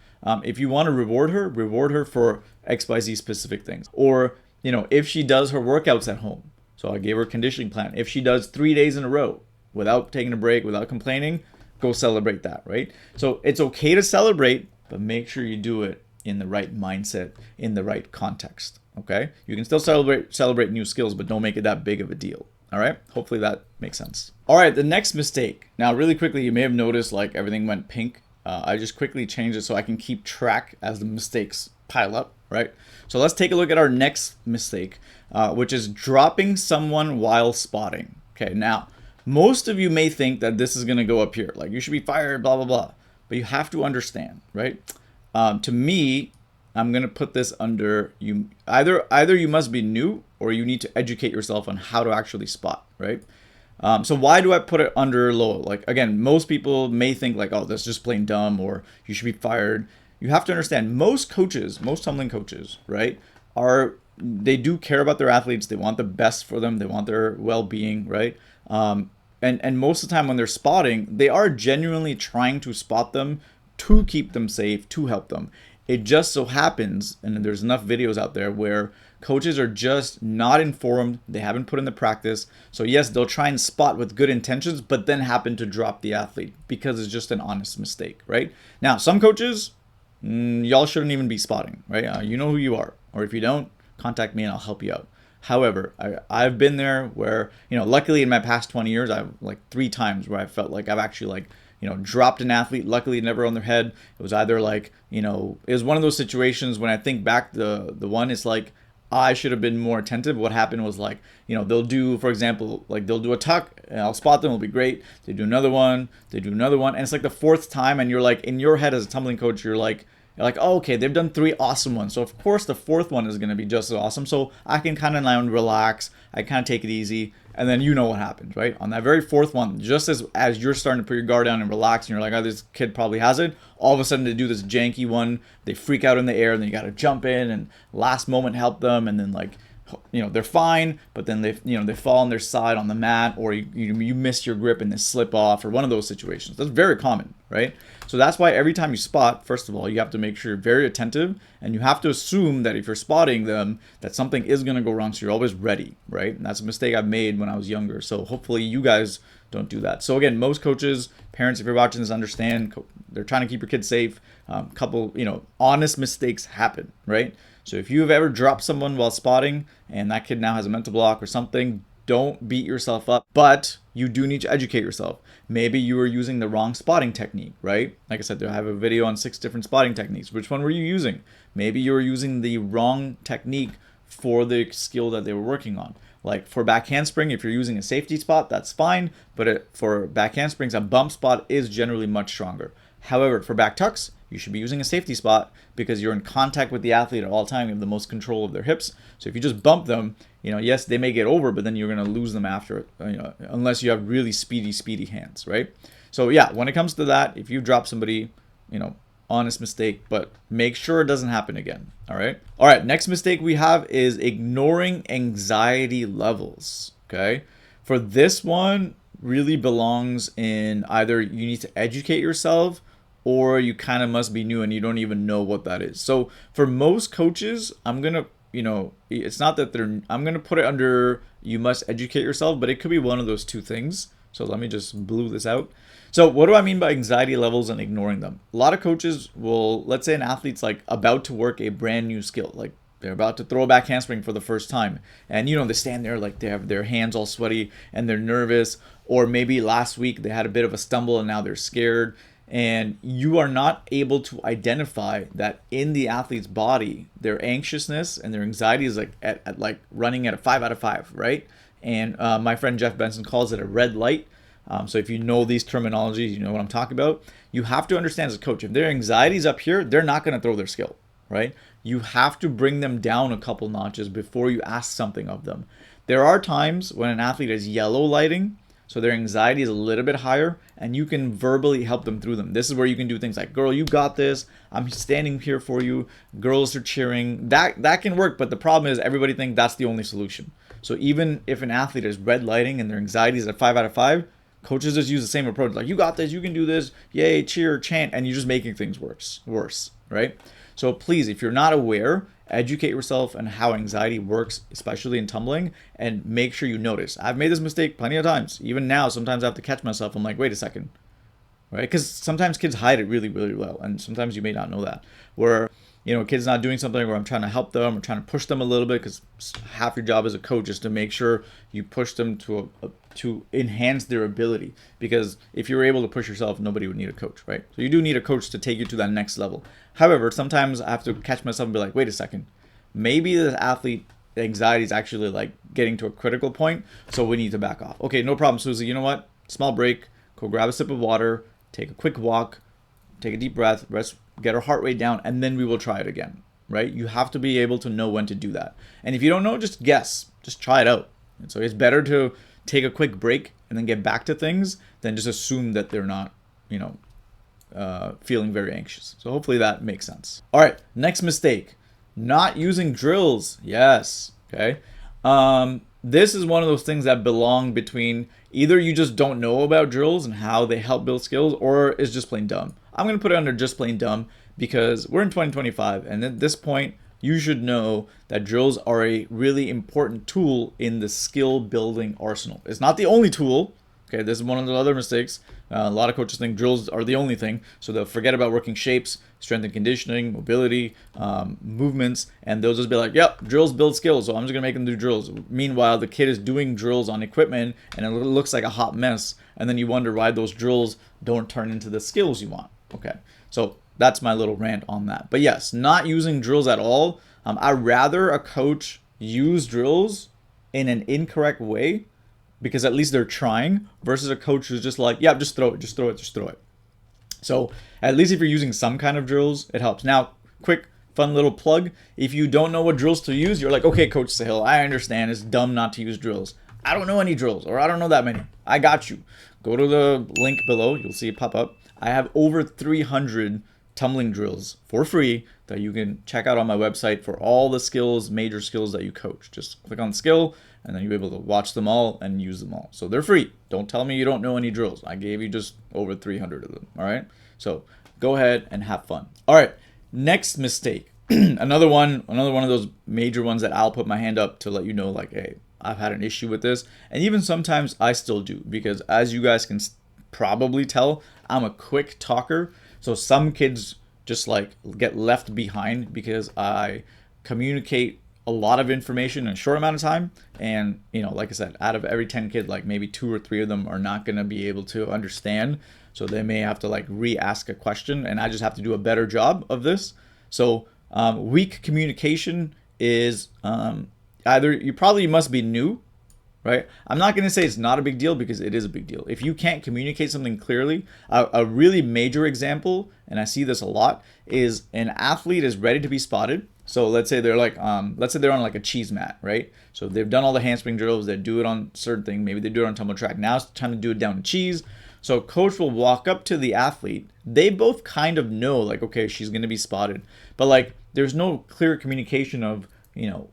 if you want to reward her for XYZ specific things. Or, if she does her workouts at home. So I gave her a conditioning plan. If she does 3 days in a row without taking a break, without complaining, go celebrate that, right? So it's okay to celebrate, but make sure you do it in the right mindset, in the right context. Okay? You can still celebrate new skills, but don't make it that big of a deal. All right? Hopefully that makes sense. All right, the next mistake. Now, really quickly, you may have noticed like everything went pink. I just quickly changed it so I can keep track as the mistakes pile up, right? So let's take a look at our next mistake, which is dropping someone while spotting. Okay, now, most of you may think that this is going to go up here. Like, you should be fired, blah, blah, blah. But you have to understand, right? To me, I'm going to put this under you. Either you must be new or you need to educate yourself on how to actually spot, right? So why do I put it under low? Like, again, most people may think like, oh, that's just plain dumb or you should be fired. You have to understand most tumbling coaches, right, they do care about their athletes. They want the best for them. They want their well-being, right? And most of the time when they're spotting, they are genuinely trying to spot them to keep them safe, to help them. It just so happens, and there's enough videos out there where coaches are just not informed. They haven't put in the practice. So yes, they'll try and spot with good intentions, but then happen to drop the athlete because it's just an honest mistake, right? Now, some coaches, y'all shouldn't even be spotting, right? You know who you are. Or if you don't, contact me and I'll help you out. However, I've been there where, luckily in my past 20 years, I've like 3 times where I felt like I've actually like, dropped an athlete, luckily never on their head. It was either like, it was one of those situations when I think back, the one is like, I should have been more attentive. What happened was like, they'll do, for example, like they'll do a tuck and I'll spot them. It'll be great. They do another one. And it's like the 4th time. And you're like, in your head as a tumbling coach, you're like, oh, okay, they've done 3 awesome ones. So of course the 4th one is going to be just as awesome. So I can kind of now relax. I kind of take it easy. And then you know what happens, right? On that very 4th one, just as you're starting to put your guard down and relax, and you're like, oh, this kid probably has it. All of a sudden they do this janky one. They freak out in the air, and then you got to jump in and last moment help them. And then like, they're fine, but then they fall on their side on the mat, or you miss your grip and they slip off, or one of those situations. That's very common, right? So that's why every time you spot, first of all, you have to make sure you're very attentive, and you have to assume that if you're spotting them, that something is going to go wrong, so you're always ready, right? And that's a mistake I've made when I was younger. So hopefully you guys don't do that. So again, most coaches, parents, if you're watching this, understand they're trying to keep your kids safe. Couple, honest mistakes happen, right? So if you've ever dropped someone while spotting and that kid now has a mental block or something, don't beat yourself up, but you do need to educate yourself. Maybe you were using the wrong spotting technique, right? Like I said, I have a video on 6 different spotting techniques. Which one were you using? Maybe you were using the wrong technique for the skill that they were working on. Like for back handspring, if you're using a safety spot, that's fine. But for back handsprings, a bump spot is generally much stronger. However, for back tucks, you should be using a safety spot because you're in contact with the athlete at all time. You have the most control of their hips. So if you just bump them, yes, they may get over, but then you're going to lose them after, unless you have really speedy hands, right? So yeah, when it comes to that, if you drop somebody, honest mistake, but make sure it doesn't happen again. All right. Next mistake we have is ignoring anxiety levels. Okay. For this one, really belongs in either you need to educate yourself or you kind of must be new and you don't even know what that is. So for most coaches, I'm going to, it's not that I'm going to put it under you must educate yourself, but it could be one of those 2 things. So let me just blue this out. So what do I mean by anxiety levels and ignoring them? A lot of coaches will, let's say an athlete's like about to work a brand new skill, like they're about to throw a back handspring for the first time. And, they stand there like they have their hands all sweaty and they're nervous. Or maybe last week they had a bit of a stumble and now they're scared. And you are not able to identify that in the athlete's body, their anxiousness and their anxiety is like at like running at a 5 out of 5, right? And my friend Jeff Benson calls it a red light. So if you know these terminologies, you know what I'm talking about. You have to understand as a coach, if their anxiety is up here, they're not going to throw their skill, right? You have to bring them down a couple notches before you ask something of them. There are times when an athlete is yellow lighting, so their anxiety is a little bit higher, and you can verbally help them through them. This is where you can do things like, girl, you got this. I'm standing here for you. Girls are cheering. That can work, but the problem is everybody thinks that's the only solution. So even if an athlete is red lighting and their anxiety is at 5 out of 5, Coaches just use the same approach, like, you got this, you can do this, yay, cheer, chant, and you're just making things worse, right? So please, if you're not aware, educate yourself on how anxiety works, especially in tumbling, and make sure you notice. I've made this mistake plenty of times. Even now, sometimes I have to catch myself. I'm like, wait a second, right? Because sometimes kids hide it really, really well, and sometimes you may not know that. Where, a kid's not doing something where I'm trying to help them or trying to push them a little bit, because half your job as a coach is to make sure you push them to enhance their ability. Because if you're able to push yourself, nobody would need a coach, right? So you do need a coach to take you to that next level. However, sometimes I have to catch myself and be like, wait a second, maybe this athlete anxiety is actually like getting to a critical point, so we need to back off. Okay, no problem, Susie. You know what? Small break. Go grab a sip of water, take a quick walk, take a deep breath, rest, get our heart rate down, and then we will try it again, right? You have to be able to know when to do that. And if you don't know, just guess. Just try it out. And so it's better to take a quick break and then get back to things than just assume that they're not, feeling very anxious. So hopefully that makes sense. All right, next mistake. Not using drills. Yes. Okay. This is one of those things that belong between either you just don't know about drills and how they help build skills, or it's just plain dumb. I'm going to put it under just plain dumb because we're in 2025, and at this point, you should know that drills are a really important tool in the skill building arsenal. It's not the only tool. Okay, this is one of the other mistakes. A lot of coaches think drills are the only thing, so they'll forget about working shapes, strength and conditioning, mobility, movements, and they'll just be like, yep, drills build skills, so I'm just going to make them do drills. Meanwhile, the kid is doing drills on equipment, and it looks like a hot mess, and then you wonder why those drills don't turn into the skills you want. Okay, so that's my little rant on that. But yes, not using drills at all. I'd rather a coach use drills in an incorrect way, because at least they're trying, versus a coach who's just like, yeah, just throw it. So at least if you're using some kind of drills, it helps. Now, quick, fun little plug. If you don't know what drills to use, you're like, okay, Coach Sahil, I understand. It's dumb not to use drills. I don't know any drills, or I don't know that many. I got you. Go to the link below. You'll see it pop up. I have over 300 tumbling drills for free that you can check out on my website for all the skills, major skills that you coach. Just click on skill, and then you'll be able to watch them all and use them all. So they're free. Don't tell me you don't know any drills. I gave you just over 300 of them, all right? So go ahead and have fun. All right, next mistake. another one of those major ones that I'll put my hand up to let you know, like, hey, I've had an issue with this. And even sometimes I still do, because as you guys can probably tell, I'm a quick talker. So some kids just like get left behind because I communicate a lot of information in a short amount of time. And, like I said, out of every 10 kids, like maybe 2 or 3 of them are not going to be able to understand. So they may have to like re-ask a question, and I just have to do a better job of this. So weak communication is either you must be new, right? I'm not going to say it's not a big deal, because it is a big deal. If you can't communicate something clearly, a really major example, and I see this a lot, is an athlete is ready to be spotted. So let's say they're like, let's say they're on like a cheese mat, right? So they've done all the handspring drills, they do it on certain thing, maybe they do it on tumble track. Now it's time to do it down to cheese. So coach will walk up to the athlete. They both kind of know, like, okay, she's going to be spotted, but like there's no clear communication of,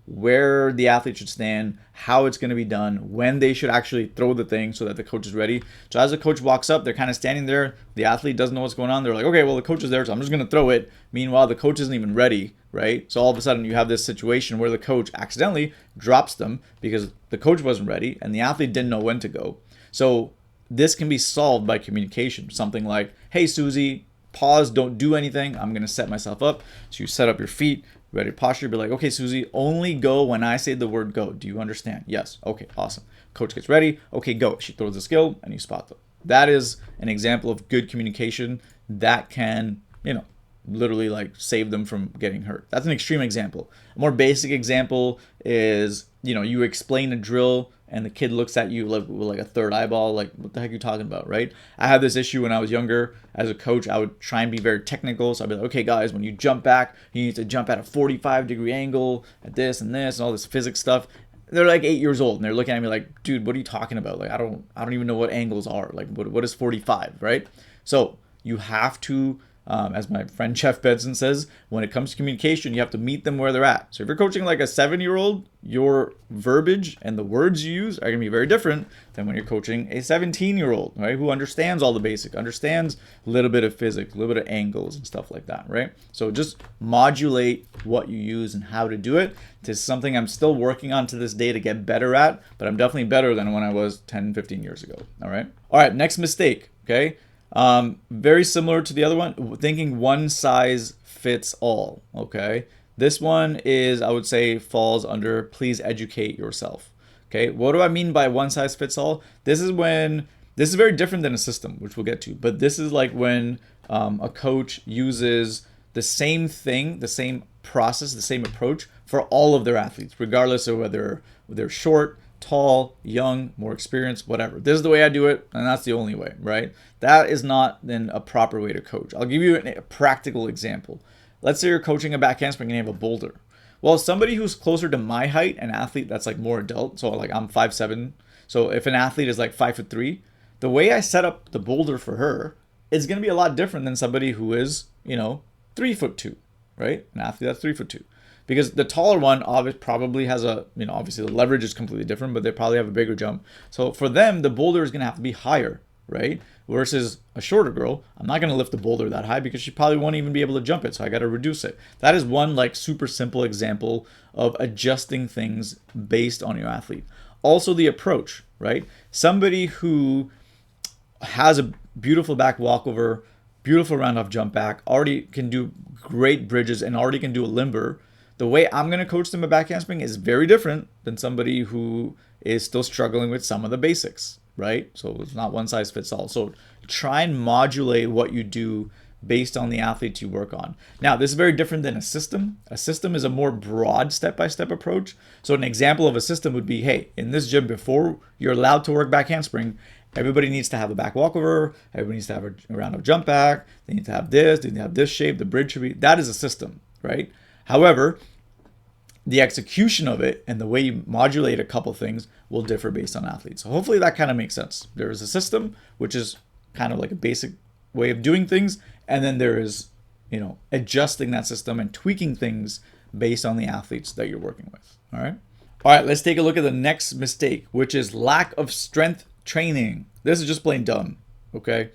where the athlete should stand, how it's going to be done, when they should actually throw the thing so that the coach is ready. So as the coach walks up, they're kind of standing there. The athlete doesn't know what's going on. They're like, okay, well, the coach is there, so I'm just going to throw it. Meanwhile, the coach isn't even ready, right? So all of a sudden you have this situation where the coach accidentally drops them because the coach wasn't ready and the athlete didn't know when to go. So this can be solved by communication. Something like, hey, Susie, pause, don't do anything. I'm going to set myself up. So you set up your feet, ready posture, be like, okay, Susie, only go when I say the word go. Do you understand? Yes. Okay, awesome. Coach gets ready. Okay, go. She throws the skill and you spot them. That is an example of good communication that can, literally like save them from getting hurt. That's an extreme example. A more basic example is, you explain a drill and the kid looks at you like with like a third eyeball, like, what the heck are you talking about, right? I had this issue when I was younger. As a coach, I would try and be very technical. So I'd be like, okay, guys, when you jump back, you need to jump at a 45-degree angle at this and this and all this physics stuff. They're like 8 years old and they're looking at me like, dude, what are you talking about? Like, I don't even know what angles are. Like, what is 45, right? So you have to As my friend Jeff Benson says, when it comes to communication, you have to meet them where they're at. So if you're coaching like a 7-year-old, your verbiage and the words you use are going to be very different than when you're coaching a 17-year-old, right? Who understands all the basic, understands a little bit of physics, a little bit of angles and stuff like that, right? So just modulate what you use and how to do it. This is something I'm still working on to this day to get better at, but I'm definitely better than when I was 10, 15 years ago, all right? All right, next mistake, okay? Very similar to the other one, thinking one size fits all, okay? This one is, I would say, falls under please educate yourself, okay? What do I mean by one size fits all? This is very different than a system, which we'll get to, but this is like when a coach uses the same thing, the same process, the same approach for all of their athletes, regardless of whether they're short, tall, young, more experienced, whatever. This is the way I do it, and that's the only way, right? That is not then a proper way to coach. I'll give you a practical example. Let's say you're coaching a back handspring and you have a boulder. Well, somebody who's closer to my height, an athlete that's like more adult, so like I'm 5'7", so if an athlete is like 5'3", the way I set up the boulder for her is going to be a lot different than somebody who is, 3'2", right? An athlete that's 3'2". Because the taller one probably has obviously the leverage is completely different, but they probably have a bigger jump. So for them, the boulder is going to have to be higher, right? Versus a shorter girl, I'm not going to lift the boulder that high because she probably won't even be able to jump it. So I got to reduce it. That is one like super simple example of adjusting things based on your athlete. Also the approach, right? Somebody who has a beautiful back walkover, beautiful round off jump back, already can do great bridges and already can do a limber. The way I'm going to coach them a back handspring is very different than somebody who is still struggling with some of the basics, right? So it's not one size fits all. So try and modulate what you do based on the athletes you work on. Now, this is very different than a system. A system is a more broad step-by-step approach. So an example of a system would be, hey, in this gym, before you're allowed to work back handspring, everybody needs to have a back walkover. Everybody needs to have a round of jump back. They need to have this. They need to have this shape. The bridge should be, that is a system, right? However, the execution of it and the way you modulate a couple things will differ based on athletes. So hopefully that kind of makes sense. There is a system, which is kind of like a basic way of doing things. And then there is, adjusting that system and tweaking things based on the athletes that you're working with. All right. All right. Let's take a look at the next mistake, which is lack of strength training. This is just plain dumb. Okay.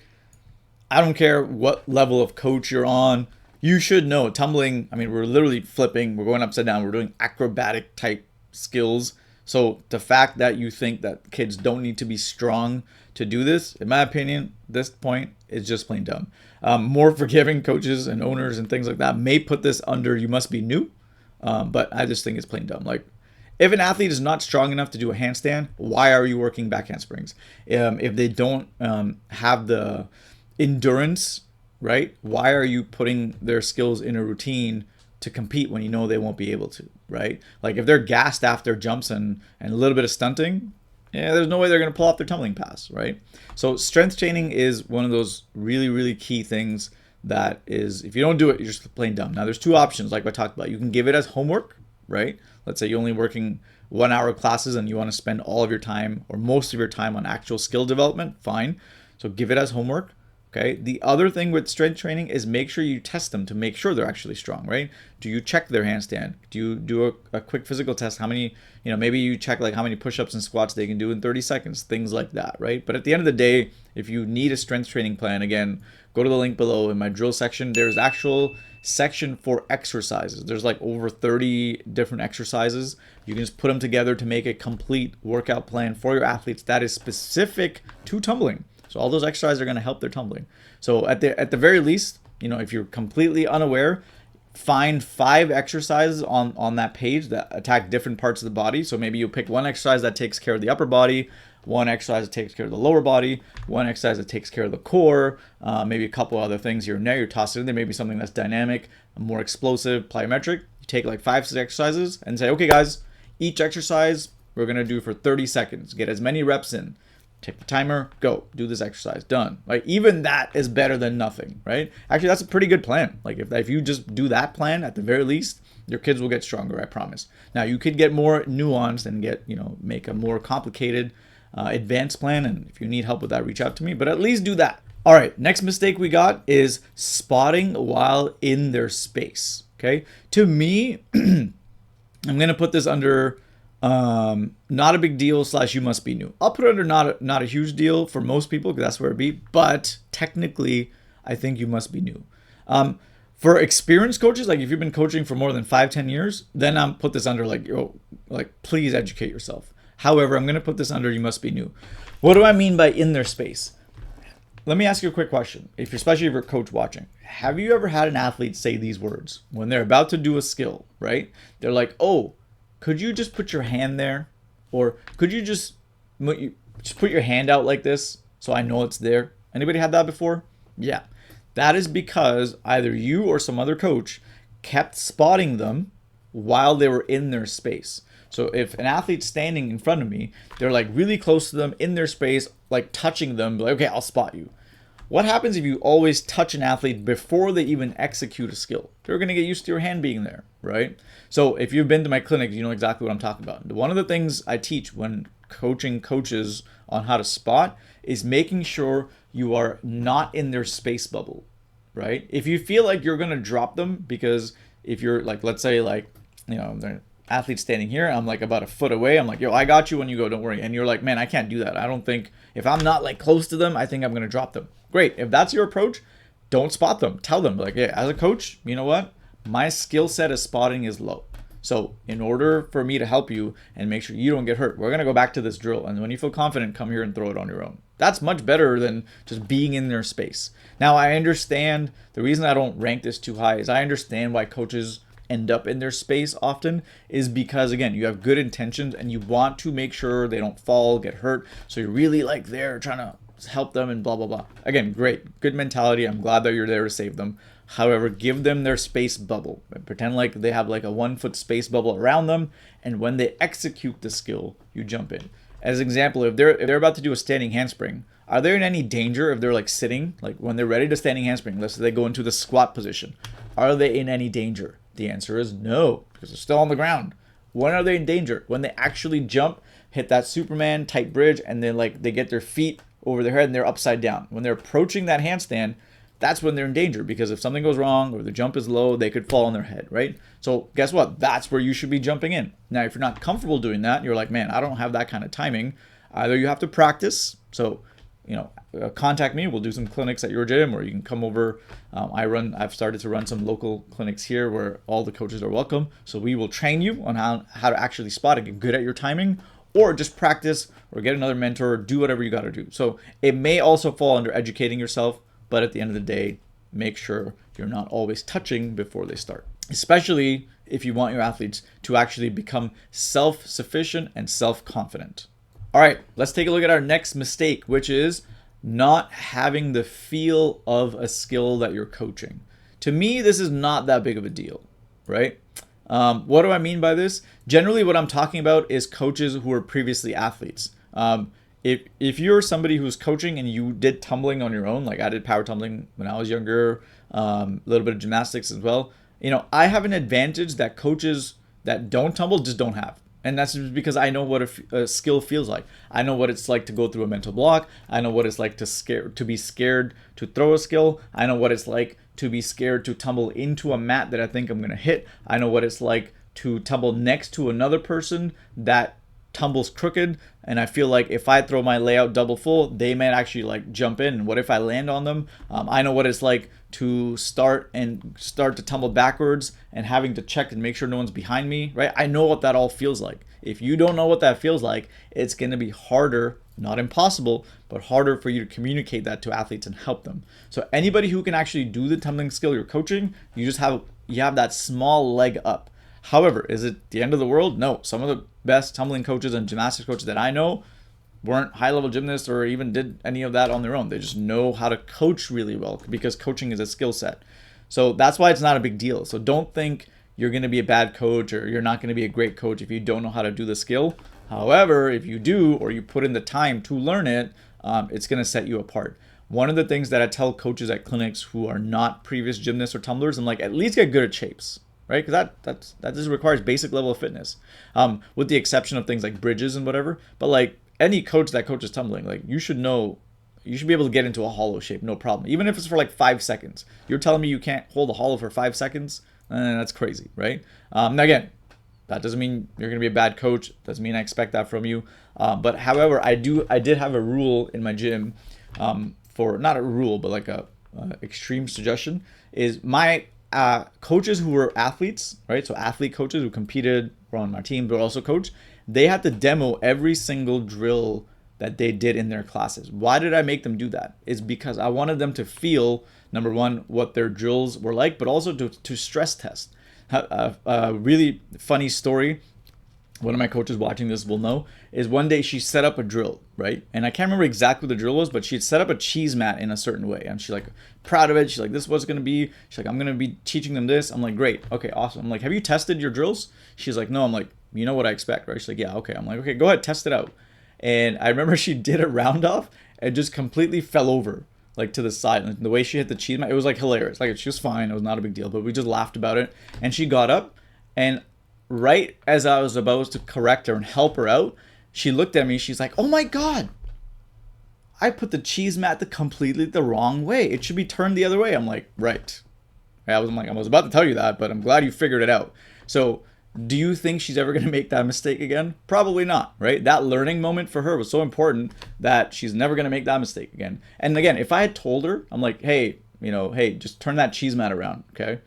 I don't care what level of coach you're on. You should know tumbling. I mean, we're literally flipping. We're going upside down. We're doing acrobatic type skills. So the fact that you think that kids don't need to be strong to do this, in my opinion, this point is just plain dumb. More forgiving coaches and owners and things like that may put this under you must be new. But I just think it's plain dumb. Like, if an athlete is not strong enough to do a handstand, why are you working back handsprings? If they don't have the endurance, right? Why are you putting their skills in a routine to compete when you know they won't be able to, right? Like if they're gassed after jumps and a little bit of stunting, there's no way they're going to pull off their tumbling pass, right? So strength training is one of those really, really key things that is, if you don't do it, you're just plain dumb. Now there's two options like I talked about. You can give it as homework, right? Let's say you're only working 1 hour classes and you want to spend all of your time or most of your time on actual skill development, fine. So give it as homework. Okay. The other thing with strength training is make sure you test them to make sure they're actually strong, right? Do you check their handstand? Do you do a quick physical test? How many, maybe you check like how many push-ups and squats they can do in 30 seconds, things like that, right? But at the end of the day, if you need a strength training plan, again, go to the link below in my drill section. There's actual section for exercises. There's like over 30 different exercises. You can just put them together to make a complete workout plan for your athletes that is specific to tumbling. So all those exercises are going to help their tumbling. So at the very least, if you're completely unaware, find 5 exercises on that page that attack different parts of the body. So maybe you pick one exercise that takes care of the upper body, one exercise that takes care of the lower body, one exercise that takes care of the core, maybe a couple other things here and there. You're tossing in there, maybe something that's dynamic, more explosive, plyometric. You take like 5, 6 exercises and say, okay, guys, each exercise we're going to do for 30 seconds. Get as many reps in. Take the timer, go, do this exercise, done. Like even that is better than nothing, right? Actually, that's a pretty good plan. Like if you just do that plan, at the very least, your kids will get stronger, I promise. Now you could get more nuanced and make a more complicated advanced plan. And if you need help with that, reach out to me, but at least do that. All right, next mistake we got is spotting while in their space. Okay, to me, I'm gonna put this under not a big deal / you must be new. I'll put it under not a huge deal for most people because that's where it'd be. But technically, I think you must be new. For experienced coaches, like if you've been coaching for more than 5-10 years, then I'm put this under like, please educate yourself. However, I'm gonna put this under you must be new. What do I mean by in their space? Let me ask you a quick question. Especially if you're a coach watching, have you ever had an athlete say these words when they're about to do a skill, right? They're like, oh, could you just put your hand there? Or could you just put your hand out like this so I know it's there? Anybody had that before? Yeah. That is because either you or some other coach kept spotting them while they were in their space. So if an athlete's standing in front of me, they're like really close to them in their space, like touching them, like, okay, I'll spot you. What happens if you always touch an athlete before they even execute a skill? They're going to get used to your hand being there, right? So if you've been to my clinic, you know exactly what I'm talking about. One of the things I teach when coaching coaches on how to spot is making sure you are not in their space bubble, right? If you feel like you're going to drop them, because if you're like, let's say like, the athlete's standing here, I'm like about a foot away. I'm like, yo, I got you when you go, don't worry. And you're like, man, I can't do that. I don't think, if I'm not like close to them, I think I'm going to drop them. Great. If that's your approach, don't spot them. Tell them like, yeah, as a coach, you know what? My skill set of spotting is low. So in order for me to help you and make sure you don't get hurt, we're going to go back to this drill. And when you feel confident, come here and throw it on your own. That's much better than just being in their space. Now, I understand the reason I don't rank this too high is I understand why coaches end up in their space often is because, again, you have good intentions and you want to make sure they don't fall, get hurt. So you're really like there trying to help them and blah, blah, blah. Again, great, good mentality. I'm glad that you're there to save them. However, give them their space bubble. Pretend like they have like a 1 foot space bubble around them. And when they execute the skill, you jump in. As an example, if they're about to do a standing handspring, are they in any danger if they're like sitting, like when they're ready to standing handspring, let's say they go into the squat position, are they in any danger? The answer is no, because they're still on the ground. When are they in danger? When they actually jump, hit that Superman tight bridge, and then like they get their feet over their head and they're upside down. When they're approaching that handstand, that's when they're in danger, because if something goes wrong or the jump is low, they could fall on their head, right? So guess what? That's where you should be jumping in. Now, if you're not comfortable doing that, you're like, man, I don't have that kind of timing. Either you have to practice. So, contact me. We'll do some clinics at your gym, or you can come over. I've started to run some local clinics here where all the coaches are welcome. So we will train you on how to actually spot and get good at your timing, or just practice or get another mentor, or do whatever you got to do. So it may also fall under educating yourself, but at the end of the day, make sure you're not always touching before they start, especially if you want your athletes to actually become self-sufficient and self-confident. All right, let's take a look at our next mistake, which is not having the feel of a skill that you're coaching. To me, this is not that big of a deal, right? What do I mean by this? Generally, what I'm talking about is coaches who were previously athletes. If you're somebody who's coaching and you did tumbling on your own, like I did power tumbling when I was younger, a little bit of gymnastics as well, I have an advantage that coaches that don't tumble just don't have. And that's just because I know what a skill feels like. I know what it's like to go through a mental block. I know what it's like to be scared to throw a skill. I know what it's like to be scared to tumble into a mat that I think I'm going to hit. I know what it's like to tumble next to another person that tumbles crooked, and I feel like if I throw my layout double full, they might actually like jump in. What if I land on them? I know what it's like to start to tumble backwards and having to check and make sure no one's behind me, right? I know what that all feels like. If you don't know what that feels like, it's going to be harder, not impossible, but harder for you to communicate that to athletes and help them. So anybody who can actually do the tumbling skill you're coaching, you have that small leg up. However, is it the end of the world? No. Some of the best tumbling coaches and gymnastics coaches that I know weren't high-level gymnasts or even did any of that on their own. They just know how to coach really well, because coaching is a skill set. So that's why it's not a big deal. So don't think you're going to be a bad coach or you're not going to be a great coach if you don't know how to do the skill. However, if you do, or you put in the time to learn it, it's going to set you apart. One of the things that I tell coaches at clinics who are not previous gymnasts or tumblers, I'm like, at least get good at shapes. Right? Because that just requires basic level of fitness, with the exception of things like bridges and whatever. But like any coach that coaches tumbling, like you should know you should be able to get into a hollow shape, no problem. Even if it's for like 5 seconds. You're telling me you can't hold a hollow for 5 seconds? That's crazy, right? Now again, that doesn't mean you're going to be a bad coach. Doesn't mean I expect that from you. But however, I did have a rule in my gym, for not a rule, but like a extreme suggestion, is my coaches who were athletes, right? So athlete coaches who competed, were on my team, but also coach, they had to demo every single drill that they did in their classes. Why did I make them do that? It's because I wanted them to feel, number one, what their drills were like, but also to stress test. A really funny story, one of my coaches watching this will know, is one day she set up a drill, right? And I can't remember exactly what the drill was, but she had set up a cheese mat in a certain way. And she's like proud of it. She's like, this is what it's going to be. She's like, I'm going to be teaching them this. I'm like, great. Okay, awesome. I'm like, have you tested your drills? She's like, no. I'm like, you know what I expect, right? She's like, yeah, okay. I'm like, okay, go ahead, test it out. And I remember she did a round off and just completely fell over, like to the side. And the way she hit the cheese mat, it was like hilarious. Like she was fine. It was not a big deal, but we just laughed about it. And she got up, and right as I was about to correct her and help her out, she looked at me. She's like, oh my God, I put the cheese mat completely the wrong way. It should be turned the other way. I'm like, right. I was about to tell you that, but I'm glad you figured it out. So do you think she's ever going to make that mistake again? Probably not, right? That learning moment for her was so important that she's never going to make that mistake again. And again, if I had told her, I'm like, hey, hey, just turn that cheese mat around, okay?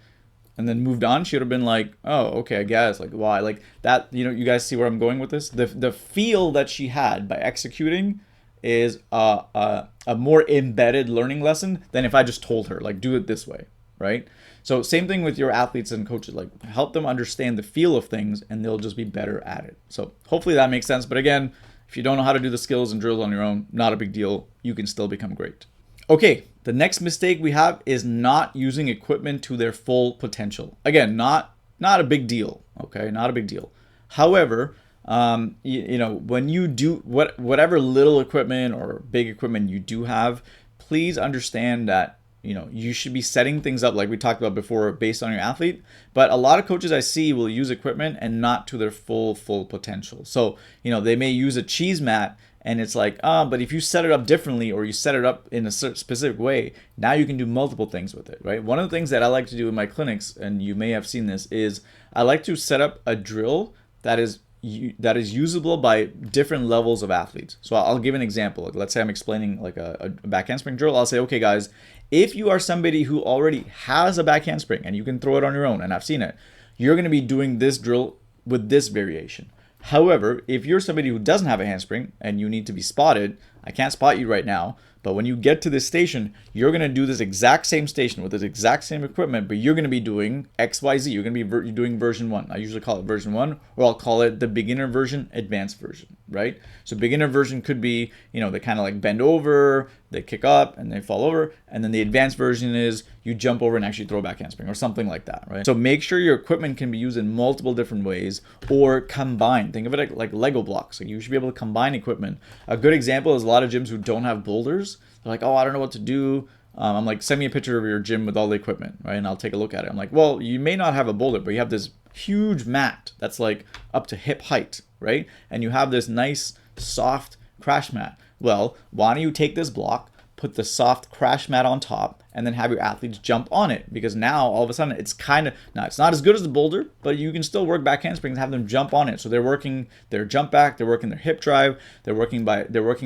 And then moved on, she would have been like, oh, okay, I guess. Like, why? Like that, you guys see where I'm going with this? The feel that she had by executing is a more embedded learning lesson than if I just told her, like, do it this way, right? So same thing with your athletes and coaches, like help them understand the feel of things and they'll just be better at it. So hopefully that makes sense. But again, if you don't know how to do the skills and drills on your own, not a big deal. You can still become great. Okay, the next mistake we have is not using equipment to their full potential. Again, not a big deal, okay? Not a big deal. However, when you do whatever little equipment or big equipment you do have, please understand that you should be setting things up like we talked about before based on your athlete. But a lot of coaches I see will use equipment and not to their full potential. So, they may use a cheese mat and it's like, but if you set it up differently or you set it up in a specific way, now you can do multiple things with it, right? One of the things that I like to do in my clinics, and you may have seen this, is I like to set up a drill that is usable by different levels of athletes. So I'll give an example. Like, let's say I'm explaining like a back handspring drill. I'll say, okay, guys, if you are somebody who already has a back handspring and you can throw it on your own, and I've seen it, you're going to be doing this drill with this variation. However, if you're somebody who doesn't have a handspring and you need to be spotted, I can't spot you right now, but when you get to this station, you're going to do this exact same station with this exact same equipment, but you're going to be doing XYZ. You're going to be doing version 1. I usually call it version 1, or I'll call it the beginner version, advanced version, right? So beginner version could be, they kind of like bend over, they kick up and they fall over. And then the advanced version is you jump over and actually throw a back handspring or something like that, right? So make sure your equipment can be used in multiple different ways or combined. Think of it like Lego blocks. Like you should be able to combine equipment. A good example is a lot of gyms who don't have boulders. They're like, oh, I don't know what to do. I'm like, send me a picture of your gym with all the equipment, right? And I'll take a look at it. I'm like, well, you may not have a boulder, but you have this huge mat that's like up to hip height, right? And you have this nice, soft crash mat. Well, why don't you take this block, put the soft crash mat on top, and then have your athletes jump on it? Because now all of a sudden it's it's not as good as the boulder, but you can still work back handsprings and have them jump on it. So they're working their jump back, they're working their hip drive, they're working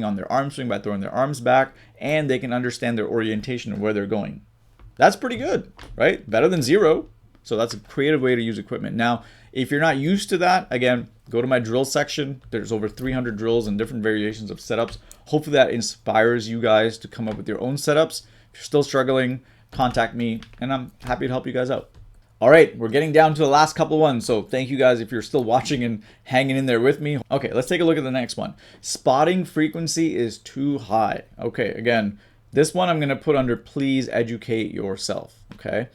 on their arm swing by throwing their arms back, and they can understand their orientation and where they're going. That's pretty good, right? Better than zero. So that's a creative way to use equipment. Now, if you're not used to that, again, go to my drill section. There's over 300 drills and different variations of setups. Hopefully that inspires you guys to come up with your own setups. If you're still struggling, contact me and I'm happy to help you guys out. All right, we're getting down to the last couple of ones. So thank you guys if you're still watching and hanging in there with me. Okay, let's take a look at the next one. Spotting frequency is too high. Okay, again, this one I'm going to put under please educate yourself. Okay.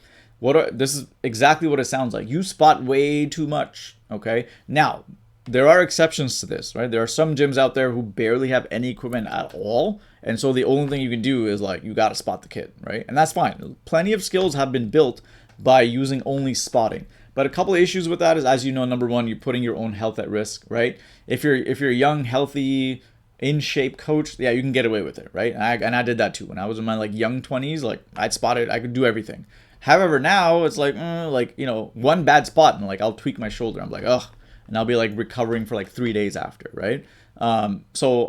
This is exactly what it sounds like. You spot way too much, okay? Now, there are exceptions to this, right? There are some gyms out there who barely have any equipment at all, and so the only thing you can do is like, you got to spot the kid, right? And that's fine. Plenty of skills have been built by using only spotting. But a couple of issues with that is, as you know, number one, you're putting your own health at risk, right? If you're young, healthy, in shape coach, yeah, you can get away with it, right? And I did that too when I was in my like young 20s. Like I'd spot it, I could do everything. However, now it's like you know, one bad spot and like I'll tweak my shoulder. I'm like, ugh, and I'll be like recovering for like 3 days after, right? So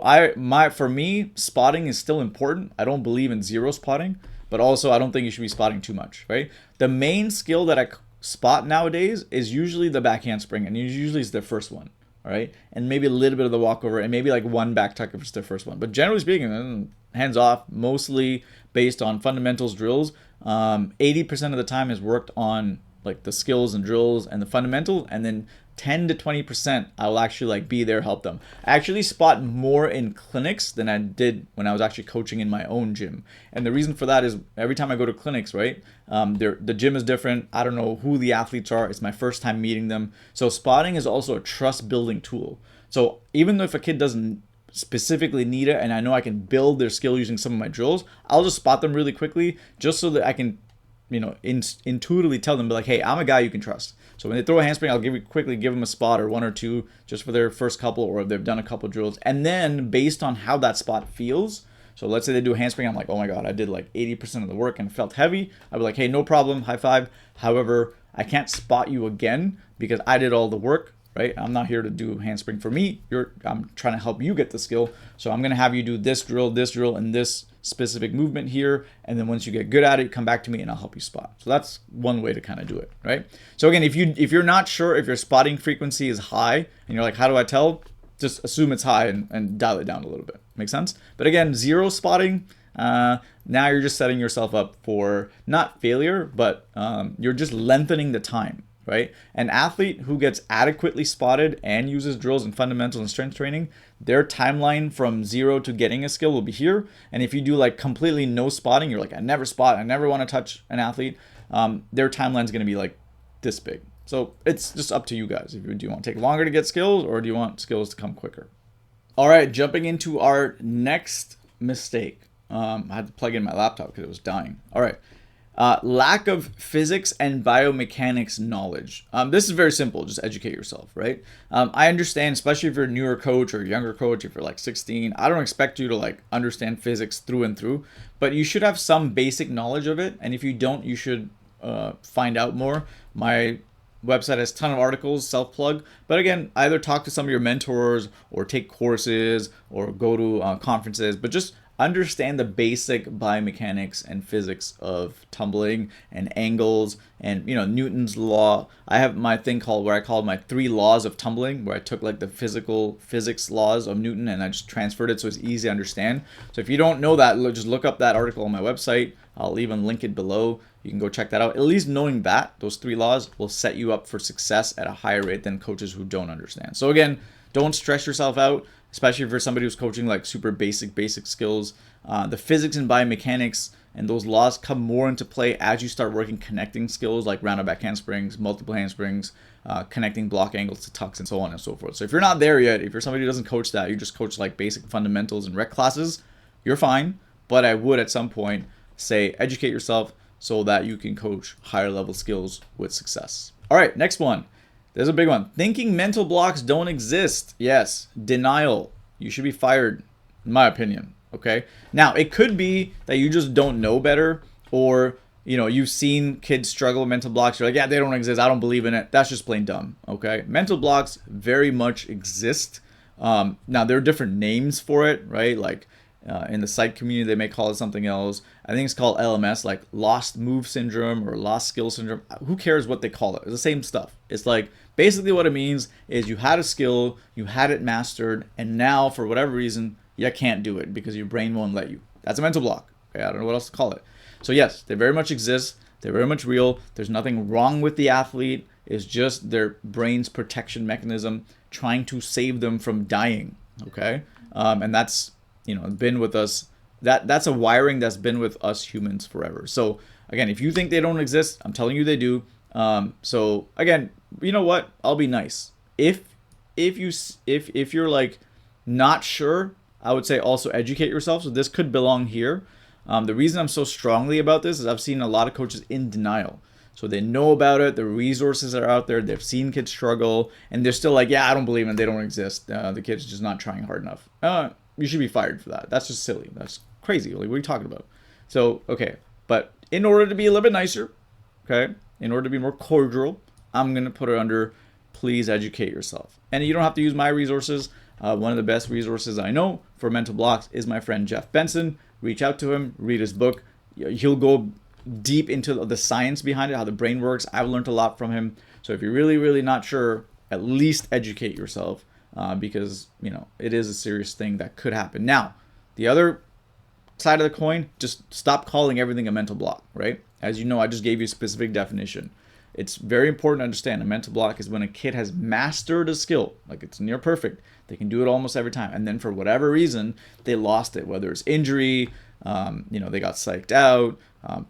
for me, spotting is still important. I don't believe in zero spotting, but also I don't think you should be spotting too much, right? The main skill that I spot nowadays is usually the back handspring, and usually it's the first one. All right, and maybe a little bit of the walkover, and maybe like one back tuck if it's the first one. But generally speaking, hands off, mostly based on fundamentals drills. 80% of the time is worked on like the skills and drills and the fundamentals, and then 10 to 20% I will actually like be there, help them. I actually spot more in clinics than I did when I was actually coaching in my own gym. And the reason for that is every time I go to clinics, right, the gym is different. I don't know who the athletes are. It's my first time meeting them. So spotting is also a trust building tool. So even though if a kid doesn't specifically need it and I know I can build their skill using some of my drills, I'll just spot them really quickly just so that I can, you know, intuitively tell them, be like, hey, I'm a guy you can trust. So when they throw a handspring, I'll quickly give them a spot or one or two just for their first couple, or if they've done a couple drills. And then based on how that spot feels, so let's say they do a handspring, I'm like, oh my God, I did like 80% of the work and felt heavy. I'd be like, hey, no problem, high five. However, I can't spot you again because I did all the work, right? I'm not here to do handspring for me. I'm trying to help you get the skill. So I'm going to have you do this drill, and this specific movement here, and then once you get good at it, come back to me and I'll help you spot. So that's one way to kind of do it, right? So again, if you're not sure if your spotting frequency is high and you're like, how do I tell? Just assume it's high and dial it down a little bit. Make sense? But again, zero spotting, now you're just setting yourself up for not failure, but you're just lengthening the time, right? An athlete who gets adequately spotted and uses drills and fundamentals and strength training, their timeline from zero to getting a skill will be here. And if you do like completely no spotting, you're like, I never spot, I never want to touch an athlete, their timeline is going to be like this big. So it's just up to you guys. Do you want to take longer to get skills, or do you want skills to come quicker? All right, jumping into our next mistake. I had to plug in my laptop because it was dying. All right. Lack of physics and biomechanics knowledge. This is very simple. Just educate yourself, right? I understand, especially if you're a newer coach or a younger coach, if you're like 16, I don't expect you to like understand physics through and through, but you should have some basic knowledge of it. And if you don't, you should find out more. My website has a ton of articles, self-plug. But again, either talk to some of your mentors or take courses or go to conferences, but just understand the basic biomechanics and physics of tumbling and angles and, you know, Newton's law. I have my thing called where I call my 3 laws of tumbling, where I took like the physics laws of Newton and I just transferred it so it's easy to understand. So if you don't know that, just look up that article on my website. I'll even link it below. You can go check that out. At least knowing that, those 3 laws will set you up for success at a higher rate than coaches who don't understand. So again, don't stress yourself out, especially for somebody who's coaching like super basic skills. The physics and biomechanics and those laws come more into play as you start working connecting skills like rounded back handsprings, multiple handsprings, connecting block angles to tucks, and so on and so forth. So if you're not there yet, if you're somebody who doesn't coach that, you just coach like basic fundamentals and rec classes, you're fine. But I would at some point say educate yourself so that you can coach higher level skills with success. All right, next one. There's a big one. Thinking mental blocks don't exist. Yes. Denial. You should be fired, in my opinion. Okay. Now, it could be that you just don't know better, or, you know, you've seen kids struggle with mental blocks. You're like, yeah, they don't exist. I don't believe in it. That's just plain dumb. Okay. Mental blocks very much exist. Now, there are different names for it, right? Like in the psych community, they may call it something else. I think it's called LMS, like lost move syndrome or lost skill syndrome. Who cares what they call it? It's the same stuff. It's like basically what it means is you had a skill, you had it mastered, and now for whatever reason, you can't do it because your brain won't let you. That's a mental block. Okay, I don't know what else to call it. So yes, they very much exist. They're very much real. There's nothing wrong with the athlete. It's just their brain's protection mechanism trying to save them from dying. Okay, and that's, you know, been with us. That's a wiring that's been with us humans forever. So again, if you think they don't exist, I'm telling you they do. So again, you know what? I'll be nice. If you're like not sure, I would say also educate yourself. So this could belong here. The reason I'm so strongly about this is I've seen a lot of coaches in denial. So they know about it, the resources are out there, they've seen kids struggle, and they're still like, yeah, I don't believe in it, they don't exist. The kid's just not trying hard enough. you should be fired for that. That's just silly. That's crazy. Like, what are you talking about? So, okay. But in order to be a little bit nicer, okay, in order to be more cordial, I'm going to put it under please educate yourself. And you don't have to use my resources. One of the best resources I know for mental blocks is my friend Jeff Benson. Reach out to him, read his book. He'll go deep into the science behind it, how the brain works. I've learned a lot from him. So if you're really, really not sure, at least educate yourself because, you know, it is a serious thing that could happen. Now, the other side of the coin, just stop calling everything a mental block, right? As you know, I just gave you a specific definition. It's very important to understand a mental block is when a kid has mastered a skill, like it's near perfect. They can do it almost every time. And then for whatever reason, they lost it, whether it's injury, you know, they got psyched out,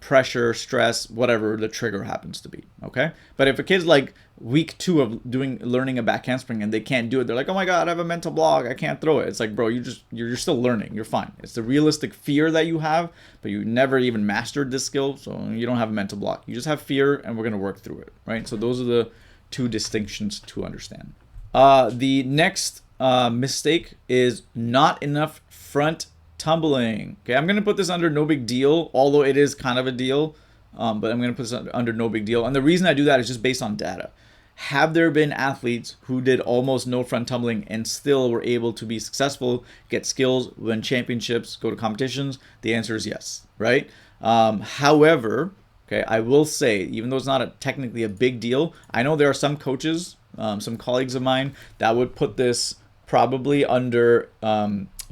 pressure, stress, whatever the trigger happens to be. Okay. But if a kid's like week 2 of learning a back handspring and they can't do it, they're like, oh my God, I have a mental block. I can't throw it. It's like, bro, you're still learning. You're fine. It's the realistic fear that you have, but you never even mastered this skill. So you don't have a mental block. You just have fear and we're going to work through it. Right. So those are the 2 distinctions to understand. The next mistake is not enough front tumbling. Okay, I'm going to put this under no big deal, although it is kind of a deal, but I'm going to put this under no big deal. And the reason I do that is just based on data. Have there been athletes who did almost no front tumbling and still were able to be successful, get skills, win championships, go to competitions? The answer is yes, right? However, okay, I will say, even though it's not technically a big deal, I know there are some coaches, some colleagues of mine that would put this probably under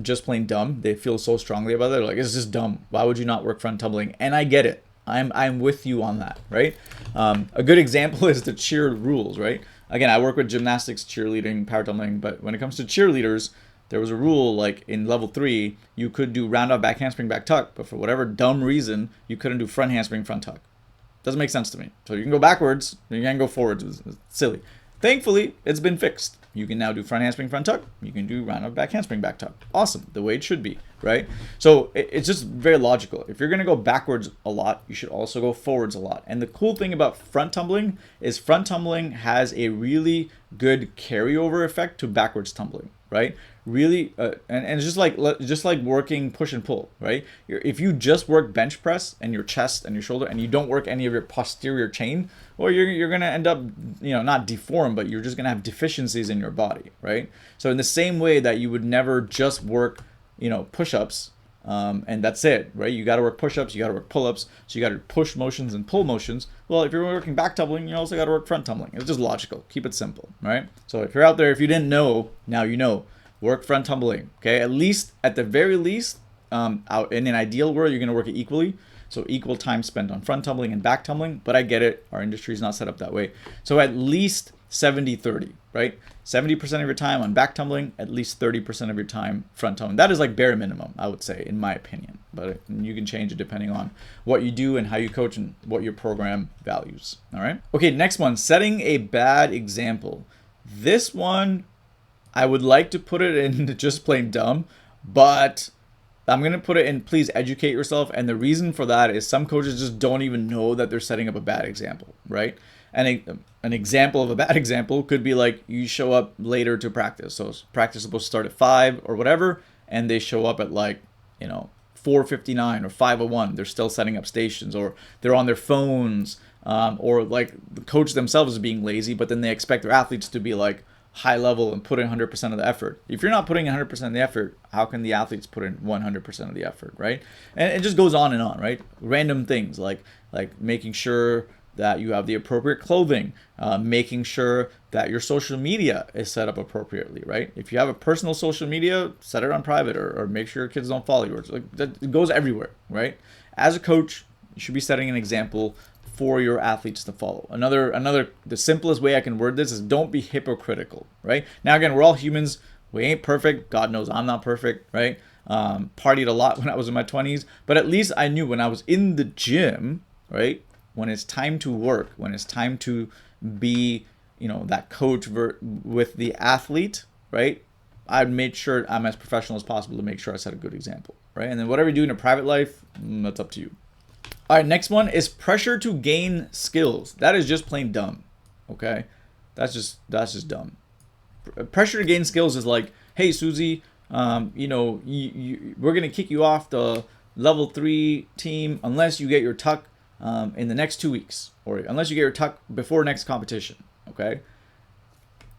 just plain dumb. They feel so strongly about it. They're like, it's just dumb. Why would you not work front tumbling? And I get it. I'm with you on that, right? A good example is the cheer rules, right? Again, I work with gymnastics, cheerleading, power tumbling, but when it comes to cheerleaders, there was a rule like in level 3, you could do round off back handspring, back tuck, but for whatever dumb reason, you couldn't do front handspring, front tuck. Doesn't make sense to me. So you can go backwards, you can go forwards. It's silly. Thankfully, it's been fixed. You can now do front handspring, front tuck. You can do round off back handspring, back tuck. Awesome. The way it should be, right? So it's just very logical. If you're going to go backwards a lot, you should also go forwards a lot. And the cool thing about front tumbling is front tumbling has a really good carryover effect to backwards tumbling, right? Really, and it's just like working push and pull, right? If you just work bench press and your chest and your shoulder and you don't work any of your posterior chain, well, you're gonna end up, you know, not deformed, but you're just gonna have deficiencies in your body, right? So in the same way that you would never just work, you know, push-ups, and that's it, right? You got to work push-ups, you got to work pull-ups, so you got to push motions and pull motions. Well, if you're working back tumbling, you also got to work front tumbling. It's just logical. Keep it simple, right? So if you're out there, if you didn't know, now you know. Work front tumbling, okay? At the very least, out in an ideal world, you're going to work it equally. So equal time spent on front tumbling and back tumbling. But I get it. Our industry is not set up that way. So at least 70-30, right? 70% of your time on back tumbling, at least 30% of your time front tumbling. That is like bare minimum, I would say, in my opinion. But you can change it depending on what you do and how you coach and what your program values, all right? Okay, next one, setting a bad example. This one, I would like to put it in just plain dumb, but I'm going to put it in please educate yourself. And the reason for that is some coaches just don't even know that they're setting up a bad example, right? And an example of a bad example could be like you show up later to practice. So practice is supposed to start at 5 or whatever, and they show up at like, you know, 4:59 or 5:01. They're still setting up stations, or they're on their phones, or like the coach themselves is being lazy, but then they expect their athletes to be like high level and put in 100% of the effort. If you're not putting 100% of the effort, how can the athletes put in 100% of the effort, right? And it just goes on and on, right? Random things like making sure that you have the appropriate clothing, making sure that your social media is set up appropriately, right? If you have a personal social media, set it on private, or make sure your kids don't follow you. It goes everywhere, right? As a coach, you should be setting an example for your athletes to follow. The simplest way I can word this is don't be hypocritical, right? Now, again, we're all humans. We ain't perfect. God knows I'm not perfect, right? Partied a lot when I was in my 20s, but at least I knew when I was in the gym, right? When it's time to work, when it's time to be, you know, that coach with the athlete, right? I made sure I'm as professional as possible to make sure I set a good example, right? And then whatever you do in a private life, that's up to you. All right, next one is pressure to gain skills. That is just plain dumb, okay? That's just dumb. Pressure to gain skills is like, hey, Susie, we're going to kick you off the level 3 team unless you get your tuck in the next 2 weeks, or unless you get your tuck before next competition. Okay.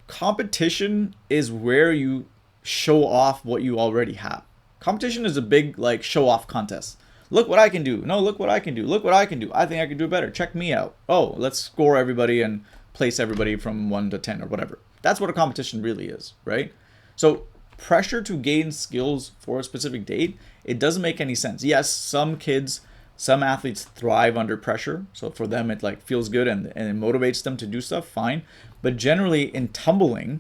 Competition is where you show off what you already have. Competition is a big like show off contest. Look what I can do. No, look what I can do. Look what I can do. I think I can do better. Check me out. Oh, let's score everybody and place everybody from 1 to 10 or whatever. That's what a competition really is, right? So pressure to gain skills for a specific date, it doesn't make any sense. Yes, some athletes thrive under pressure. So for them, it like feels good and it motivates them to do stuff, fine. But generally in tumbling,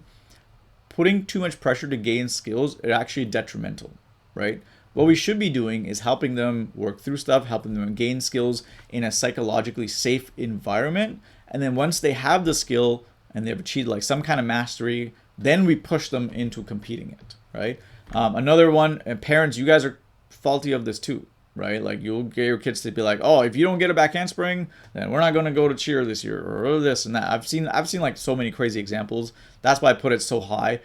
putting too much pressure to gain skills is actually detrimental, right? What we should be doing is helping them work through stuff, helping them gain skills in a psychologically safe environment. And then once they have the skill and they've achieved like some kind of mastery, then we push them into competing it, right? Another one, and parents, you guys are faulty of this too, right? Like you'll get your kids to be like, oh, if you don't get a back handspring, then we're not going to go to cheer this year or this and that. I've seen like so many crazy examples. That's why I put it so high.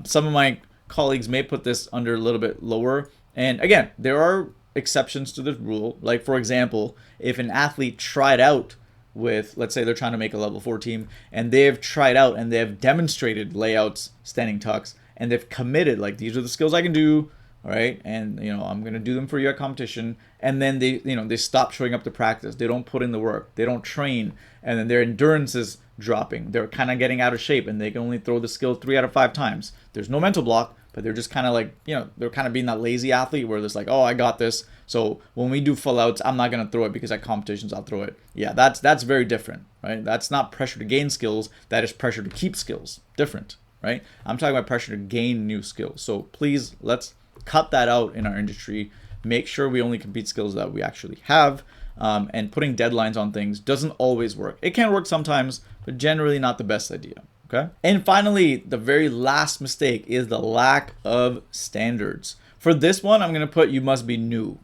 Some of my colleagues may put this under a little bit lower. And again, there are exceptions to this rule. Like for example, if an athlete tried out with, let's say they're trying to make a level 4 team and they've tried out and they've demonstrated layouts, standing tucks, and they've committed like these are the skills I can do, all right, and I'm going to do them for you at competition, and then they stop showing up to practice, they don't put in the work, they don't train, and then their endurance is dropping, they're kind of getting out of shape and they can only throw the skill 3 out of 5 times. There's no mental block, but they're just kind of like, they're kind of being that lazy athlete where it's like, oh, I got this. So when we do full outs, I'm not going to throw it because at competitions I'll throw it. Yeah, that's very different, right? That's not pressure to gain skills. That is pressure to keep skills. Different, right? I'm talking about pressure to gain new skills. So please, let's cut that out in our industry. Make sure we only compete skills that we actually have. And putting deadlines on things doesn't always work. It can work sometimes, but generally not the best idea. Okay. And finally, the very last mistake is the lack of standards. For this one, I'm going to put you must be new.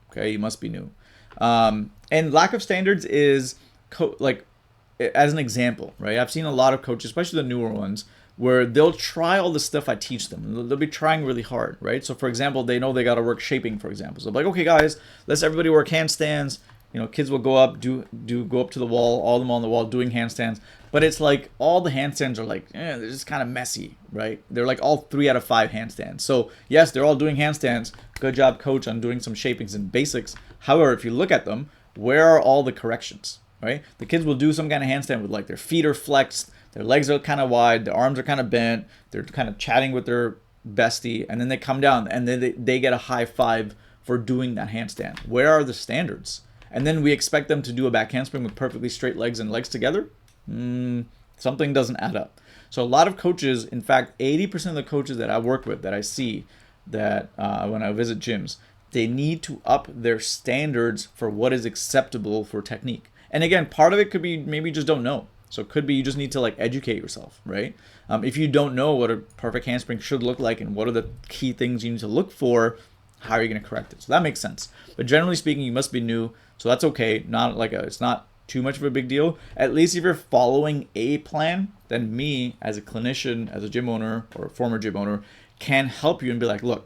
Okay, you must be new. And lack of standards is like as an example, right? I've seen a lot of coaches, especially the newer ones, where they'll try all the stuff I teach them. They'll be trying really hard, right? So for example, they know they got to work shaping, for example. So like, okay, guys, let's everybody work handstands. Kids will go up, go up to the wall, all of them on the wall doing handstands. But it's like all the handstands are like, they're just kind of messy, right? They're like all 3 out of 5 handstands. So yes, they're all doing handstands. Good job, coach, on doing some shapings and basics. However, if you look at them, where are all the corrections, right? The kids will do some kind of handstand with like their feet are flexed, their legs are kind of wide, their arms are kind of bent, they're kind of chatting with their bestie, and then they come down and then they get a high five for doing that handstand. Where are the standards? And then we expect them to do a back handspring with perfectly straight legs and legs together? Something doesn't add up. So a lot of coaches, in fact, 80% of the coaches that I work with, that I see, that when I visit gyms, they need to up their standards for what is acceptable for technique. And again, part of it could be maybe you just don't know. So it could be you just need to like educate yourself, right? If you don't know what a perfect handspring should look like and what are the key things you need to look for, how are you going to correct it? So that makes sense. But generally speaking, you must be new. So that's okay. It's not too much of a big deal. At least if you're following a plan, then me as a clinician, as a gym owner or a former gym owner, can help you and be like, look,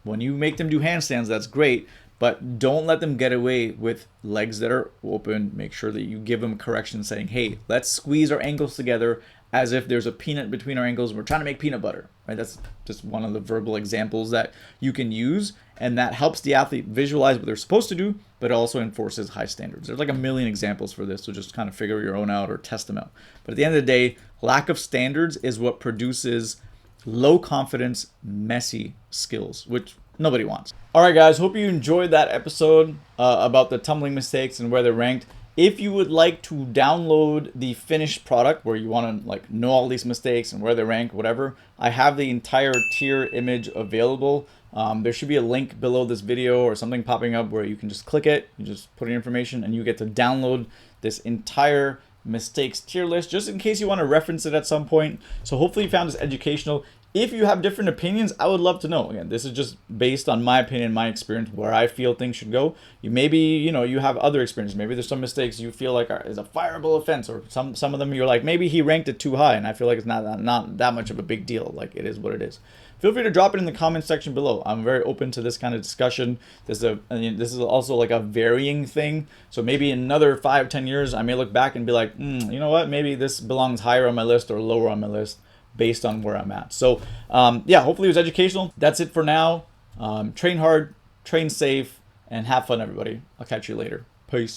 when you make them do handstands, that's great, but don't let them get away with legs that are open. Make sure that you give them correction saying, hey, let's squeeze our ankles together as if there's a peanut between our ankles and we're trying to make peanut butter, right? That's just one of the verbal examples that you can use, and that helps the athlete visualize what they're supposed to do, but also enforces high standards. There's like a million examples for this, so just kind of figure your own out or test them out. But at the end of the day, lack of standards is what produces low confidence, messy skills, which nobody wants. All right, guys, hope you enjoyed that episode about the tumbling mistakes and where they're ranked. If you would like to download the finished product where you want to like know all these mistakes and where they rank, whatever, I have the entire tier image available. There should be a link below this video or something popping up where you can just click it, you just put in information, and you get to download this entire mistakes tier list just in case you want to reference it at some point. So hopefully you found this educational. If you have different opinions, I would love to know. Again, this is just based on my opinion, my experience, where I feel things should go. You maybe, you have other experiences. Maybe there's some mistakes you feel like is a fireable offense, or some of them you're like, maybe he ranked it too high, and I feel like it's not that much of a big deal. Like, it is what it is. Feel free to drop it in the comment section below. I'm very open to this kind of discussion. This is also like a varying thing. So maybe in another 5-10 years, I may look back and be like, you know what? Maybe this belongs higher on my list or lower on my list, based on where I'm at. So yeah, hopefully it was educational. That's it for now. Train hard, train safe, and have fun, everybody. I'll catch you later. Peace.